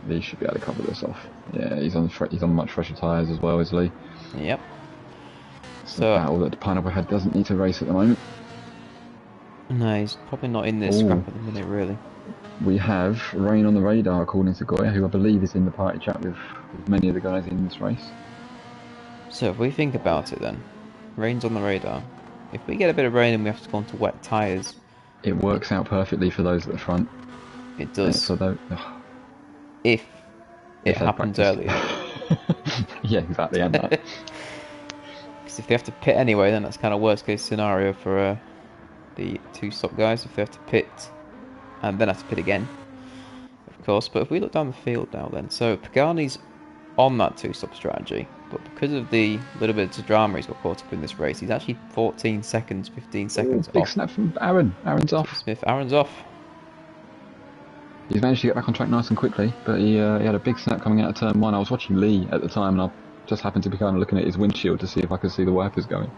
Lee should be able to cover this off. Yeah, he's on much fresher tyres as well as Lee. Yep. It's So a battle that the Pineapple Head doesn't need to race at the moment. no, he's probably not in this scrap at the minute, really. We have rain on the radar, according to Goya, who I believe is in the party chat with many of the guys in this race. So if we think about it then, rain's on the radar. If we get a bit of rain and we have to go onto wet tyres... It works out perfectly for those at the front. It does. So if it happens earlier. Yeah, exactly, and that. Because if they have to pit anyway, then that's kind of worst case scenario for the two stop guys. If they have to pit and then have to pit again, of course. But if we look down the field now then, so Pagani's on that two stop strategy, but because of the little bit of drama he's got caught up in this race, he's actually 14 seconds, 15 seconds off. Big snap from Aaron. Aaron's off. Smith, Aaron's off. He's managed to get back on track nice and quickly, but he had a big snap coming out of turn 1. I was watching Lee at the time, and I just happened to be kind of looking at his windshield to see if I could see the wipers going.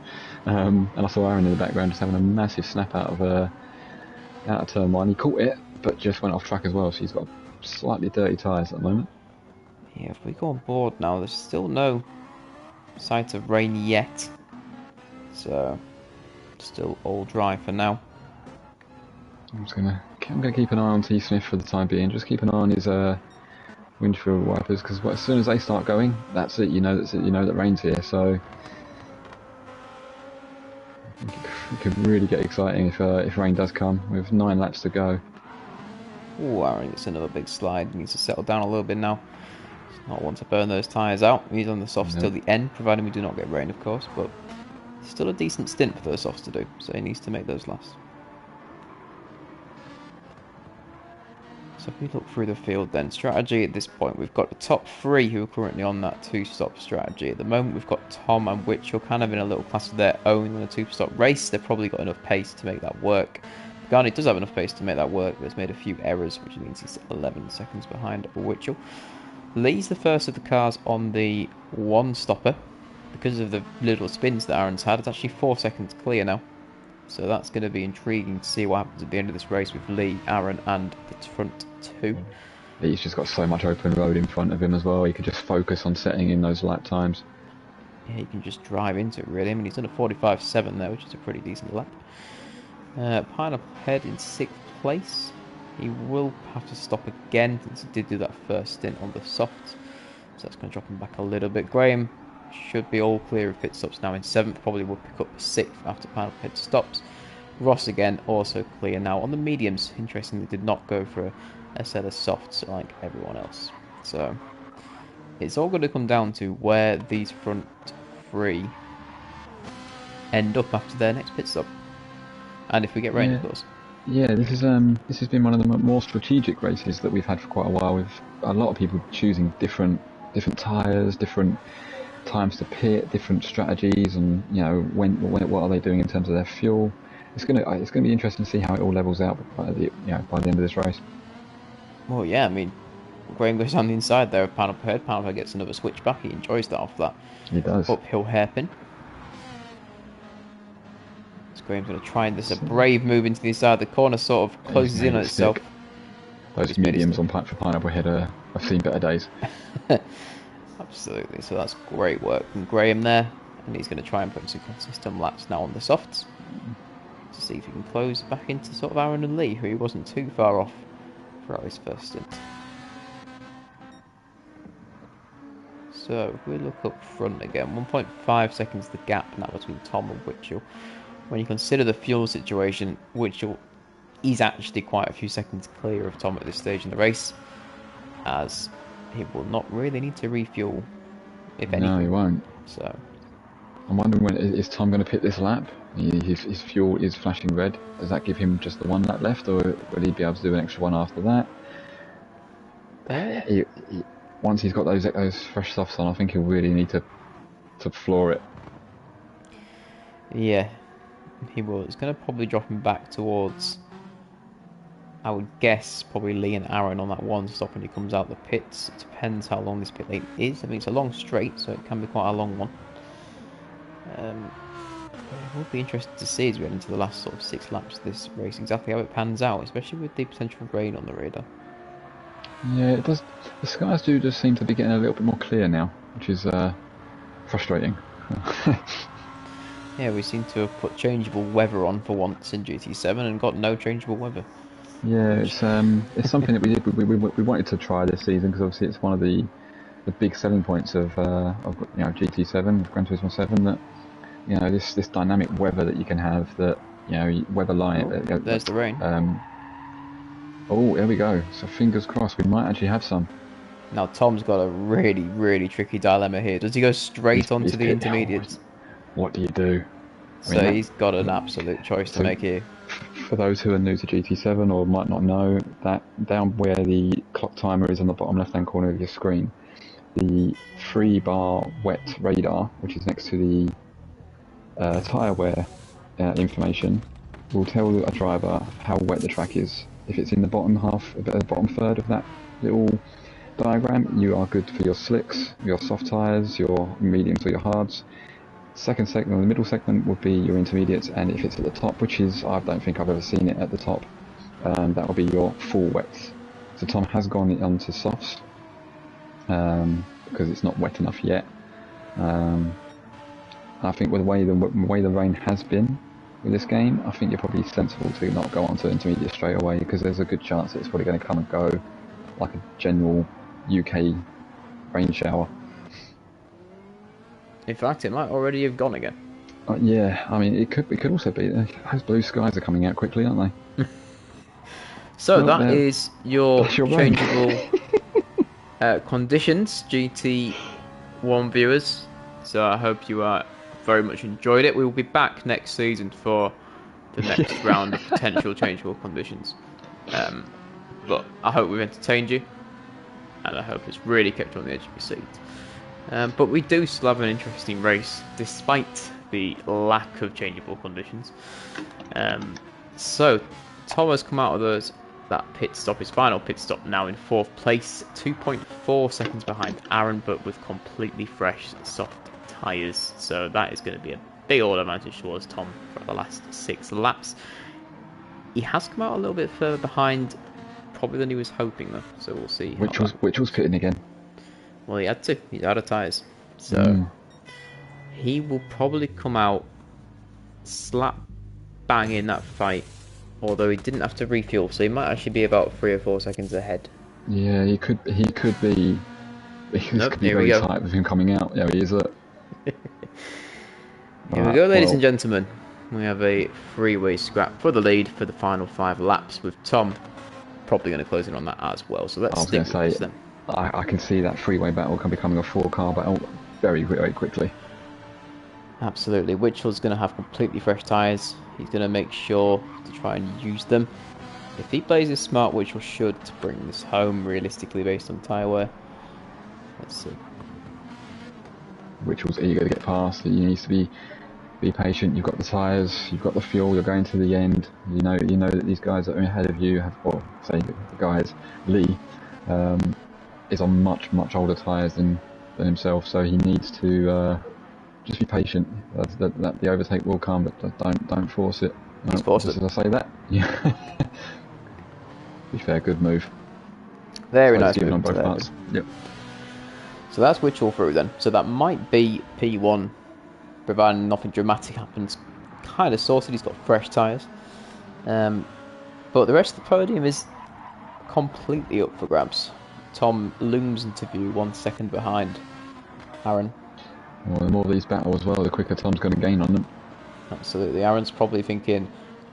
And I saw Aaron in the background just having a massive snap out of turn 1. He caught it, but just went off track as well, so he's got slightly dirty tyres at the moment. Yeah, if we go on board now, there's still no sight of rain yet. So, still all dry for now. I'm gonna keep an eye on T Smith for the time being. Just keep an eye on his windshield wipers, because as soon as they start going, that's it. You know that's it. You know that rain's here. So it could really get exciting if rain does come with 9 laps to go. Ooh, Aaron gets another big slide. He needs to settle down a little bit now. Does not want to burn those tyres out. He's on the softs till the end, providing we do not get rain, of course. But still a decent stint for those softs to do, so he needs to make those last. So if we look through the field then, strategy at this point, we've got the top 3 who are currently on that 2-stop strategy. At the moment we've got Tom and Witchell kind of in a little class of their own in a 2-stop race. They've probably got enough pace to make that work. Garney does have enough pace to make that work, but has made a few errors, which means he's 11 seconds behind Witchell. Lee's the first of the cars on the 1-stopper. Because of the little spins that Aaron's had, it's actually 4 seconds clear now. So that's going to be intriguing to see what happens at the end of this race with Lee, Aaron and the front 2. He's just got so much open road in front of him as well. He could just focus on setting in those lap times. Yeah, he can just drive into it really. I mean, he's done a 45.7 there, which is a pretty decent lap. Pineapple Head in 6th place. He will have to stop again since he did do that first stint on the soft. So that's going to drop him back a little bit. Graham should be all clear of pit stops now in 7th. Probably will pick up 6th after Pineapple Head stops. Ross again also clear now on the mediums. Interestingly, did not go for a set of softs like everyone else. So it's all going to come down to where these front 3 end up after their next pit stop. And if we get rain, of course. Yeah, this has been one of the more strategic races that we've had for quite a while, with a lot of people choosing different tyres, different times to pit, different strategies, and you know what are they doing in terms of their fuel. It's gonna be interesting to see how it all levels out by the end of this race. Well, yeah, I mean, Graham goes on the inside there of Pineapple Head. Pineapple Head gets another switch back. He enjoys that off that. He does. Uphill hairpin. Graham's going to try this a brave move into the inside. The corner sort of closes in on itself. Those mediums for Pineapple Head I've seen better days. Absolutely. So that's great work from Graham there, and he's going to try and put some consistent laps now on the softs to see if he can close back into sort of Aaron and Lee, who he wasn't too far off throughout his first stint. So if we look up front again, 1.5 seconds the gap now between Tom and Witchell. When you consider the fuel situation, Witchell is actually quite a few seconds clear of Tom at this stage in the race, as he will not really need to refuel, if anything. No, he won't. So I'm wondering, when is Tom going to pit this lap? His fuel is flashing red. Does that give him just the 1 lap left, or will he be able to do an extra one after that? Once he's got those fresh softs on, I think he'll really need to floor it. Yeah, he will. It's going to probably drop him back towards, I would guess, probably Lee and Aaron on that 1 stop when he comes out the pits. It depends how long this pit lane is. I mean, it's a long straight, so it can be quite a long one. It will be interesting to see as we get into the last sort of 6 laps of this race exactly how it pans out, especially with the potential rain on the radar. Yeah, it does. The skies do just seem to be getting a little bit more clear now, which is frustrating. Yeah, we seem to have put changeable weather on for once in GT7 and got no changeable weather. Yeah, it's something that we wanted to try this season, because obviously it's one of the big selling points of GT7, Gran Turismo 7, that this dynamic weather that you can have, that weather line. There's the rain. Oh, there we go. So fingers crossed, we might actually have some. Now Tom's got a really, really tricky dilemma here. Does he go straight onto the intermediates? What do you do? So he's got an absolute choice to make here. For those who are new to GT7 or might not know, that down where the clock timer is on the bottom left-hand corner of your screen, the 3-bar wet radar, which is next to the tyre wear information, will tell a driver how wet the track is. If it's in the bottom half, the bottom third of that little diagram, you are good for your slicks, your soft tyres, your mediums or your hards. Second segment, the middle segment, would be your intermediates, and if it's at the top, which is, I don't think I've ever seen it at the top, that will be your full wets. So Tom has gone onto softs because it's not wet enough yet. I think with the way the rain has been with this game, I think you're probably sensible to not go onto intermediate straight away because there's a good chance that it's probably going to come and go like a general UK rain shower. In fact, it might already have gone again. Yeah, I mean, it could also be. Those blue skies are coming out quickly, aren't they? So Well, that is your that's your changeable conditions, GT1 viewers. So I hope you very much enjoyed it. We will be back next season for the next round of potential changeable conditions. But I hope we've entertained you, and I hope it's really kept you on the edge of your seat. But we do still have an interesting race, despite the lack of changeable conditions. So Tom has come out of that pit stop, his final pit stop, now in 4th place, 2.4 seconds behind Aaron, but with completely fresh soft tyres. So that is going to be a big old advantage towards Tom for the last 6 laps. He has come out a little bit further behind, probably than he was hoping though. So we'll see. Which was pitting again? Well, he had to. He's out of tyres. So he will probably come out slap bang in that fight. Although he didn't have to refuel, so he might actually be about 3 or 4 seconds ahead. Yeah, he could be. He could be very tight with him coming out. Yeah, he is. Here we go, ladies and gentlemen. We have a 3-way scrap for the lead for the final 5 laps, with Tom probably going to close in on that as well. So let's stick with this then. I can see that 3-way battle becoming a 4-car battle very, very quickly. Absolutely. Witchell's going to have completely fresh tyres. He's going to make sure to try and use them. If he plays this smart, Witchell should bring this home realistically based on tyre wear. Let's see. Witchell's eager to get past. He needs to be patient. You've got the tyres, you've got the fuel. You're going to the end. You know that these guys that are ahead of you have, or say the guys, Lee, is on much older tyres than himself. So he needs to. Just be patient. That the overtake will come, but don't force it. He's forced it. Did I say that? Yeah. Be fair, good move. Very nice move on both parts. Yep. So that's Witchell through then. So that might be P1, providing nothing dramatic happens. Kind of sorted. He's got fresh tyres. But the rest of the podium is completely up for grabs. Tom looms into view 1 second behind Aaron. Well, the more of these battles as well, the quicker Tom's going to gain on them. Absolutely. Aaron's probably thinking,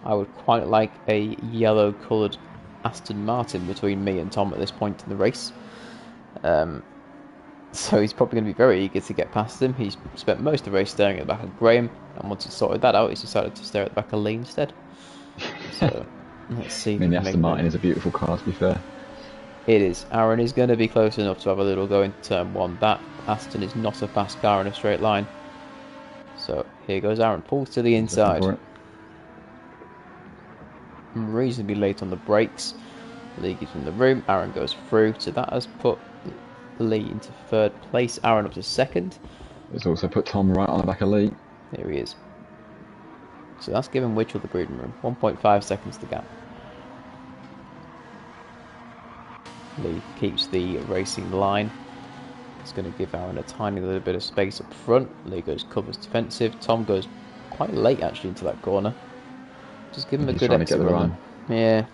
I would quite like a yellow-coloured Aston Martin between me and Tom at this point in the race. So he's probably going to be very eager to get past him. He's spent most of the race staring at the back of Graham, and once he sorted that out, he's decided to stare at the back of Lee instead. So let's see. I mean, the Aston Martin is a beautiful car, to be fair. It is. Aaron is going to be close enough to have a little go into turn 1. That Aston is not a fast car in a straight line. So here goes Aaron. Pulls to the inside. Reasonably late on the brakes. Lee gives him the room. Aaron goes through. So that has put Lee into 3rd place. Aaron up to 2nd. It's also put Tom right on the back of Lee. There he is. So that's given Witchell the breathing room. 1.5 seconds to gap. Lee keeps the racing line. It's going to give Aaron a tiny little bit of space up front. Lee goes covers defensive. Tom goes quite late actually into that corner. Just give him a good exit run. Yeah.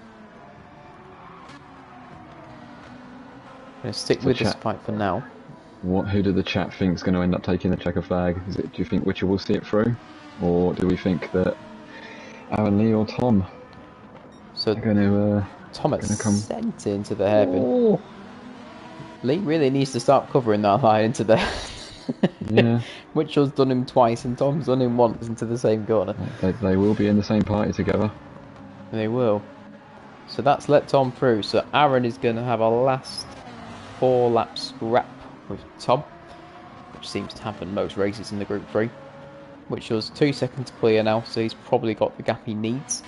Going to stick with this fight for now. Who do the chat think is going to end up taking the checker flag? Do you think Witcher will see it through? Or do we think that Aaron, Lee or Tom are going to... Tom has sent into the hairpin. Oh. Lee really needs to start covering that line into there. Yeah. Mitchell's done him twice and Tom's done him once into the same corner. They will be in the same party together. They will. So that's let Tom through. So Aaron is going to have a last 4 lap scrap with Tom, which seems to happen most races in the Group 3. Which was 2 seconds clear now, so he's probably got the gap he needs.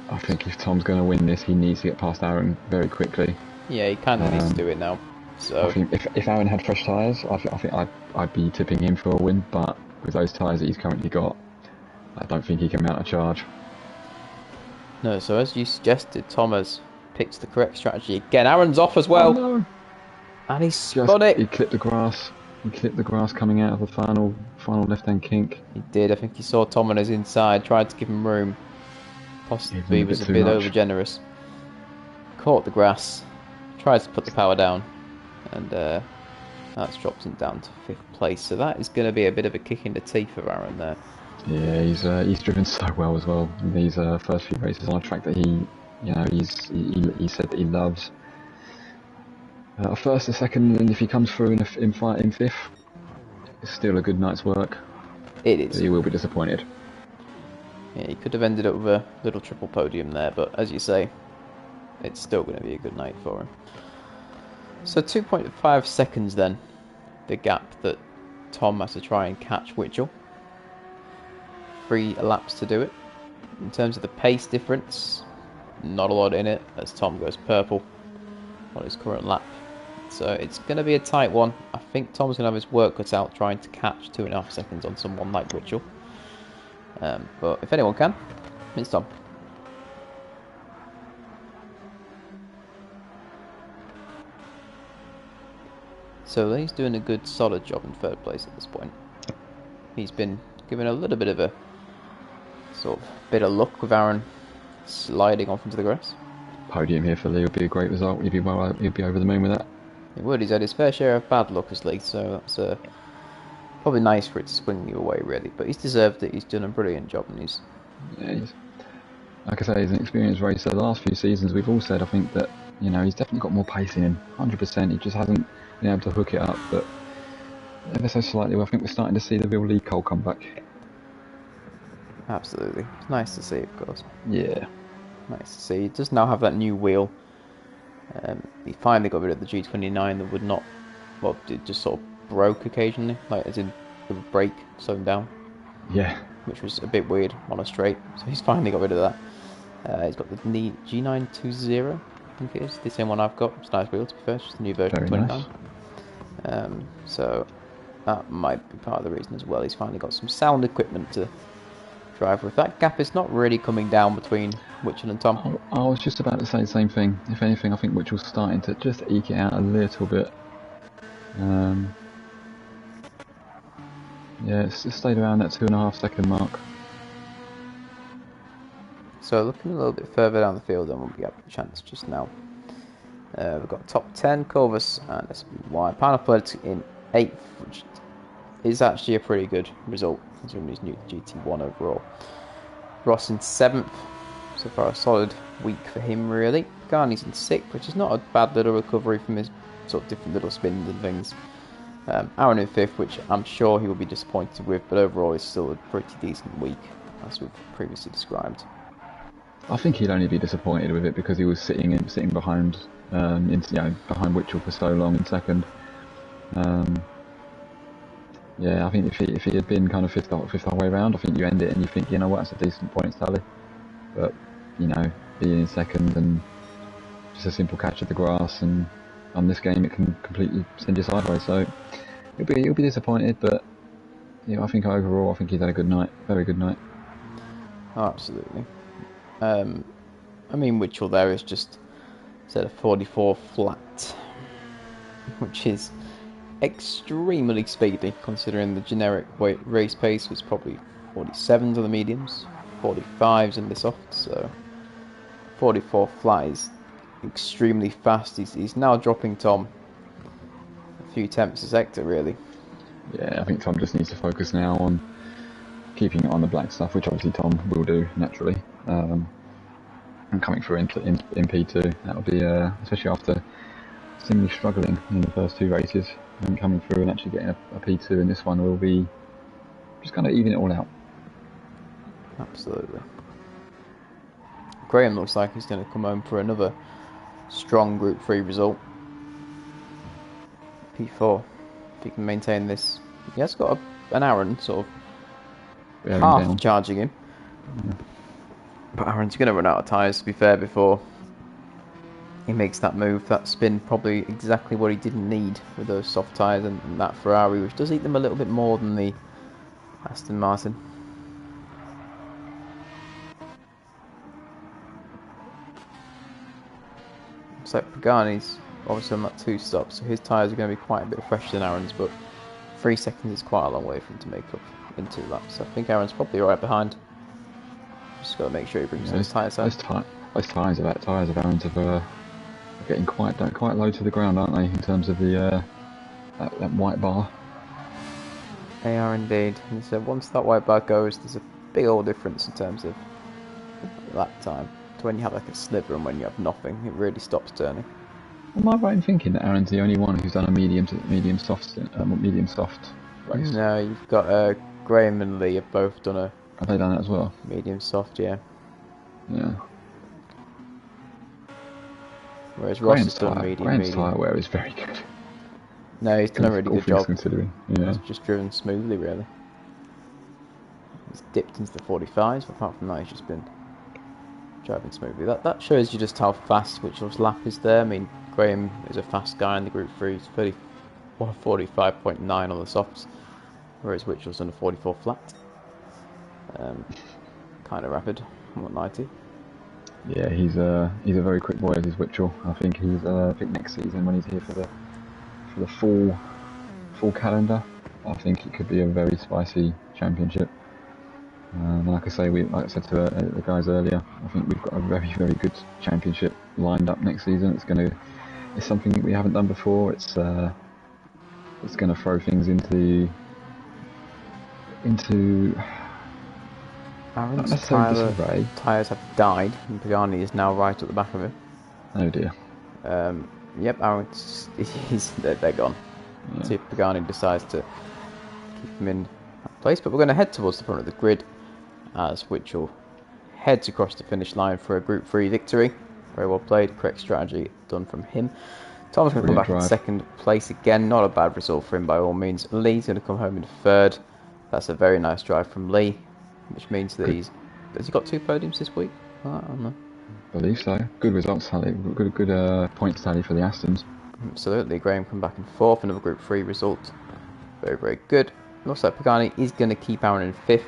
I think if Tom's going to win this, he needs to get past Aaron very quickly. Yeah, he kind of needs to do it now. So I think if Aaron had fresh tyres, I think I'd be tipping him for a win. But with those tyres that he's currently got, I don't think he can mount a charge. No, so as you suggested, Tom has picks the correct strategy again. Aaron's off as well. Oh no! And he's spun it. He clipped the grass. He clipped the grass coming out of the final left-hand kink. He did. I think he saw Tom on his inside, tried to give him room. Possibly he was a bit over generous. Caught the grass, tried to put the power down, and that's dropped him down to 5th place. So that is going to be a bit of a kick in the teeth for Aaron there. Yeah, he's driven so well as well in these first few races on a track that he said that he loves. A first, a second, and if he comes through in 5th, it's still a good night's work. It is. But he will be disappointed. Yeah, he could have ended up with a little triple podium there, but as you say, it's still going to be a good night for him. So 2.5 seconds then, the gap that Tom has to try and catch Witchell. 3 laps to do it. In terms of the pace difference, not a lot in it, as Tom goes purple on his current lap. So it's going to be a tight one. I think Tom's going to have his work cut out trying to catch 2.5 seconds on someone like Witchell. But if anyone can, it's Tom. So he's doing a good solid job in 3rd place at this point. He's been given a little bit of a sort of bit of luck with Aaron sliding off into the grass. Podium here for Lee would be a great result. He'd be over the moon with that. It would. He's had his fair share of bad luck as Lee, so that's probably nice for it to swing you away, really. But he's deserved it. He's done a brilliant job, and he's like I say, he's an experienced racer. The last few seasons, we've all said, I think that he's definitely got more pace in him. 100%. He just hasn't been able to hook it up, but ever so slightly, I think we're starting to see the real Lee Cole come back. Absolutely. It's nice to see, of course. Yeah. Nice to see. He does now have that new wheel. He finally got rid of the G29 that would not, well, it just sort of broke occasionally, like as in it would break, slow him down. Yeah. Which was a bit weird on a straight, so he's finally got rid of that. He's got the G920, I think it is, the same one I've got. It's a nice wheel, to be fair, it's just a new version of 29. Nice. So that might be part of the reason as well. He's finally got some sound equipment to drive with. That gap is not really coming down between Witchell and Tom. I was just about to say the same thing. If anything, I think Witchell's starting to just eke it out a little bit. Yeah, it's just stayed around that 2.5 second mark. So looking a little bit further down the field than what we have a chance just now. We've got top 10, Corvus and SBY. Panoplet in 8th, which is actually a pretty good result considering he's new to GT1 overall. Ross in 7th, so far a solid week for him really. Garney's in 6th, which is not a bad little recovery from his sort of different little spins and things. Aaron in 5th, which I'm sure he will be disappointed with, but overall it's still a pretty decent week, as we've previously described. I think he'd only be disappointed with it because he was sitting behind behind Witchell for so long in 2nd. Yeah, I think if he had been kind of fifth halfway round, I think you end it and you think, what, that's a decent points tally. But being in 2nd and just a simple catch of the grass, and on this game it can completely send you sideways. So he'll be disappointed, but I think overall he's had a good night, very good night. Oh, absolutely. I mean, Witchell there is just set a 44 flat, which is extremely speedy considering the generic race pace was probably 47s on the mediums, 45s in the softs, so 44 flat is extremely fast. He's now dropping Tom a few tenths a sector really. Yeah, I think Tom just needs to focus now on keeping it on the black stuff, which obviously Tom will do naturally. And coming through in P2, that'll be especially after seemingly struggling in the first 2 races, and coming through and actually getting a P2 in this one will be just kind of even it all out. Absolutely. Graham looks like he's going to come home for another strong Group 3 result. P4, if he can maintain this. He has got an Aaron sort of half down, charging him. Yeah. But Aaron's going to run out of tyres, to be fair, before he makes that move. That spin probably exactly what he didn't need with those soft tyres and that Ferrari, which does eat them a little bit more than the Aston Martin. looks like Pagani's obviously on that 2 stop, so his tyres are going to be quite a bit fresher than Aaron's, but 3 seconds is quite a long way for him to make up in 2 laps. So I think Aaron's probably right behind. Just got to make sure he brings those tyres out. Those tyres of Aaron's are getting quite low to the ground, aren't they? In terms of the that white bar. They are indeed. And so once that white bar goes, there's a big old difference in terms of lap time. To when you have like a sliver and when you have nothing, it really stops turning. Am I right in thinking that Aaron's the only one who's done a medium soft race? No, you've got Graham and Lee have both done a. Have they done that as well? Medium soft, yeah. Yeah. Whereas Ross has done medium. Graham's tyre wear is very good. No, he's done a really good job. Considering, yeah. He's just driven smoothly, really. He's dipped into the 45s, but apart from that, he's just been driving smoothly. That shows you just how fast Whitchell's lap is there. I mean, Graham is a fast guy in the Group 3. He's 45.9 on the softs, whereas Whitchell's done a 44 flat. Kind of rapid, 190. Yeah, he's a very quick boy, as is Whitchell. I think next season when he's here for the full calendar, I think it could be a very spicy championship. Like I said to the guys earlier, I think we've got a very, very good championship lined up next season. It's something that we haven't done before. It's going to throw things into Aaron's tyres have died, and Pagani is now right at the back of him. Oh dear. Yep, Aaron's they're gone. Yeah. See if Pagani decides to keep him in that place, but we're going to head towards the front of the grid as Whitchell heads across the finish line for a Group 3 victory. Very well played, correct strategy done from him. Tom's going to come back in 2nd place again, not a bad result for him by all means. Lee's going to come home in 3rd. That's a very nice drive from Lee, which means that has he got 2 podiums this week? I don't know. I believe so. Good results tally, good points tally for the Astons. Absolutely. Graham come back in 4th, another Group 3 result. Very, very good. Looks like Pagani is going to keep Aaron in 5th.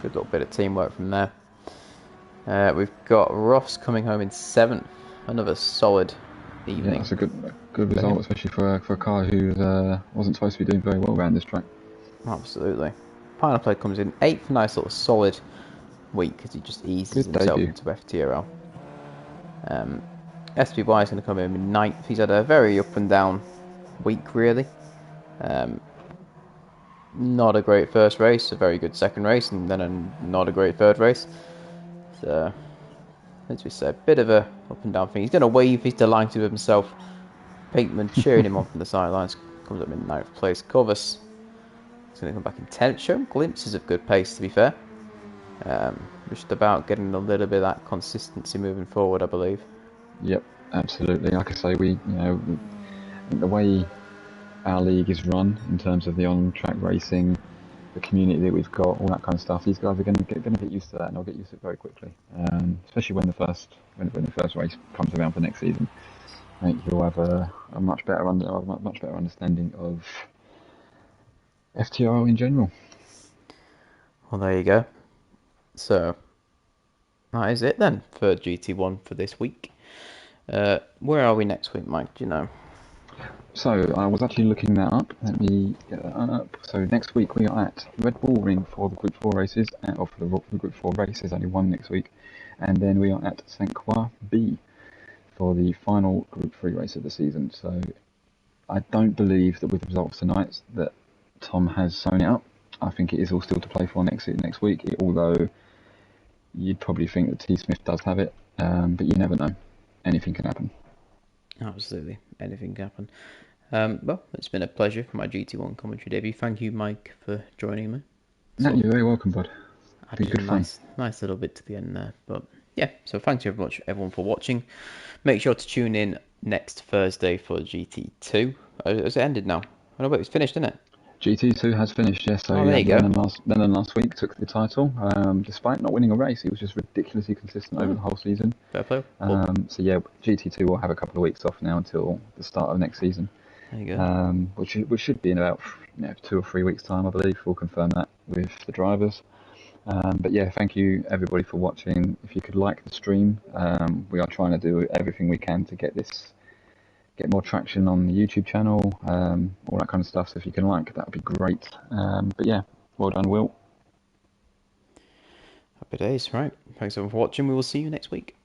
Good little bit of teamwork from there. We've got Ross coming home in 7th. Another solid evening. Yeah, that's a good result, especially for a car who wasn't supposed to be doing very well around this track. Absolutely. Final Play comes in 8th. Nice little solid week as he just eases himself into FTRL. SPY is going to come in 9th. He's had a very up and down week, really. Not a great first race, a very good second race, and then not a great third race. So, as we said, a bit of a up and down thing. He's going to wave, he's delighted with himself. Pinkman cheering him on from the sidelines. Comes up in 9th place. Covers is going to come back in 10th. Showing glimpses of good pace, to be fair. Just about getting a little bit of that consistency moving forward, I believe. Yep, absolutely. Like I say, the way our league is run in terms of the on-track racing, the community that we've got, all that kind of stuff. These guys are going to get used to that, and they'll get used to it very quickly. Especially when the first race comes around for next season. I think you'll have a much better understanding of FTRL in general. Well, there you go. So that is it then for GT1 for this week. Where are we next week, Mike? Do you know? So I was actually looking that up. Let me get that up. So next week we are at Red Bull Ring for the Group 4 races, or for the Group 4 races, only one next week. And then we are at St. Croix B for the final Group 3 race of the season. So I don't believe that with the results tonight that Tom has sewn it up. I think it is all still to play for next week, although you'd probably think that T. Smith does have it, but you never know. Anything can happen. Absolutely, anything can happen. Well, it's been a pleasure for my GT1 commentary debut. Thank you, Mike, for joining me. No, you're very welcome, bud. Been good fun. Nice little bit to the end there. But yeah, so thanks very much, everyone, for watching. Make sure to tune in next Thursday for GT2. Has it ended now? Oh, no, but it's finished, isn't it? GT2 has finished, yes. So there you go. Lennon last week took the title, despite not winning a race. He was just ridiculously consistent over the whole season. Fair play. So yeah, GT2 will have a couple of weeks off now until the start of next season. There you go. Which should be in about 2 or 3 weeks' time, I believe. We'll confirm that with the drivers. But yeah, thank you everybody for watching. If you could like the stream, we are trying to do everything we can to get more traction on the YouTube channel, all that kind of stuff. So if you can like, that would be great. But yeah, well done, Will. Happy days. Right. Thanks everyone for watching. We will see you next week.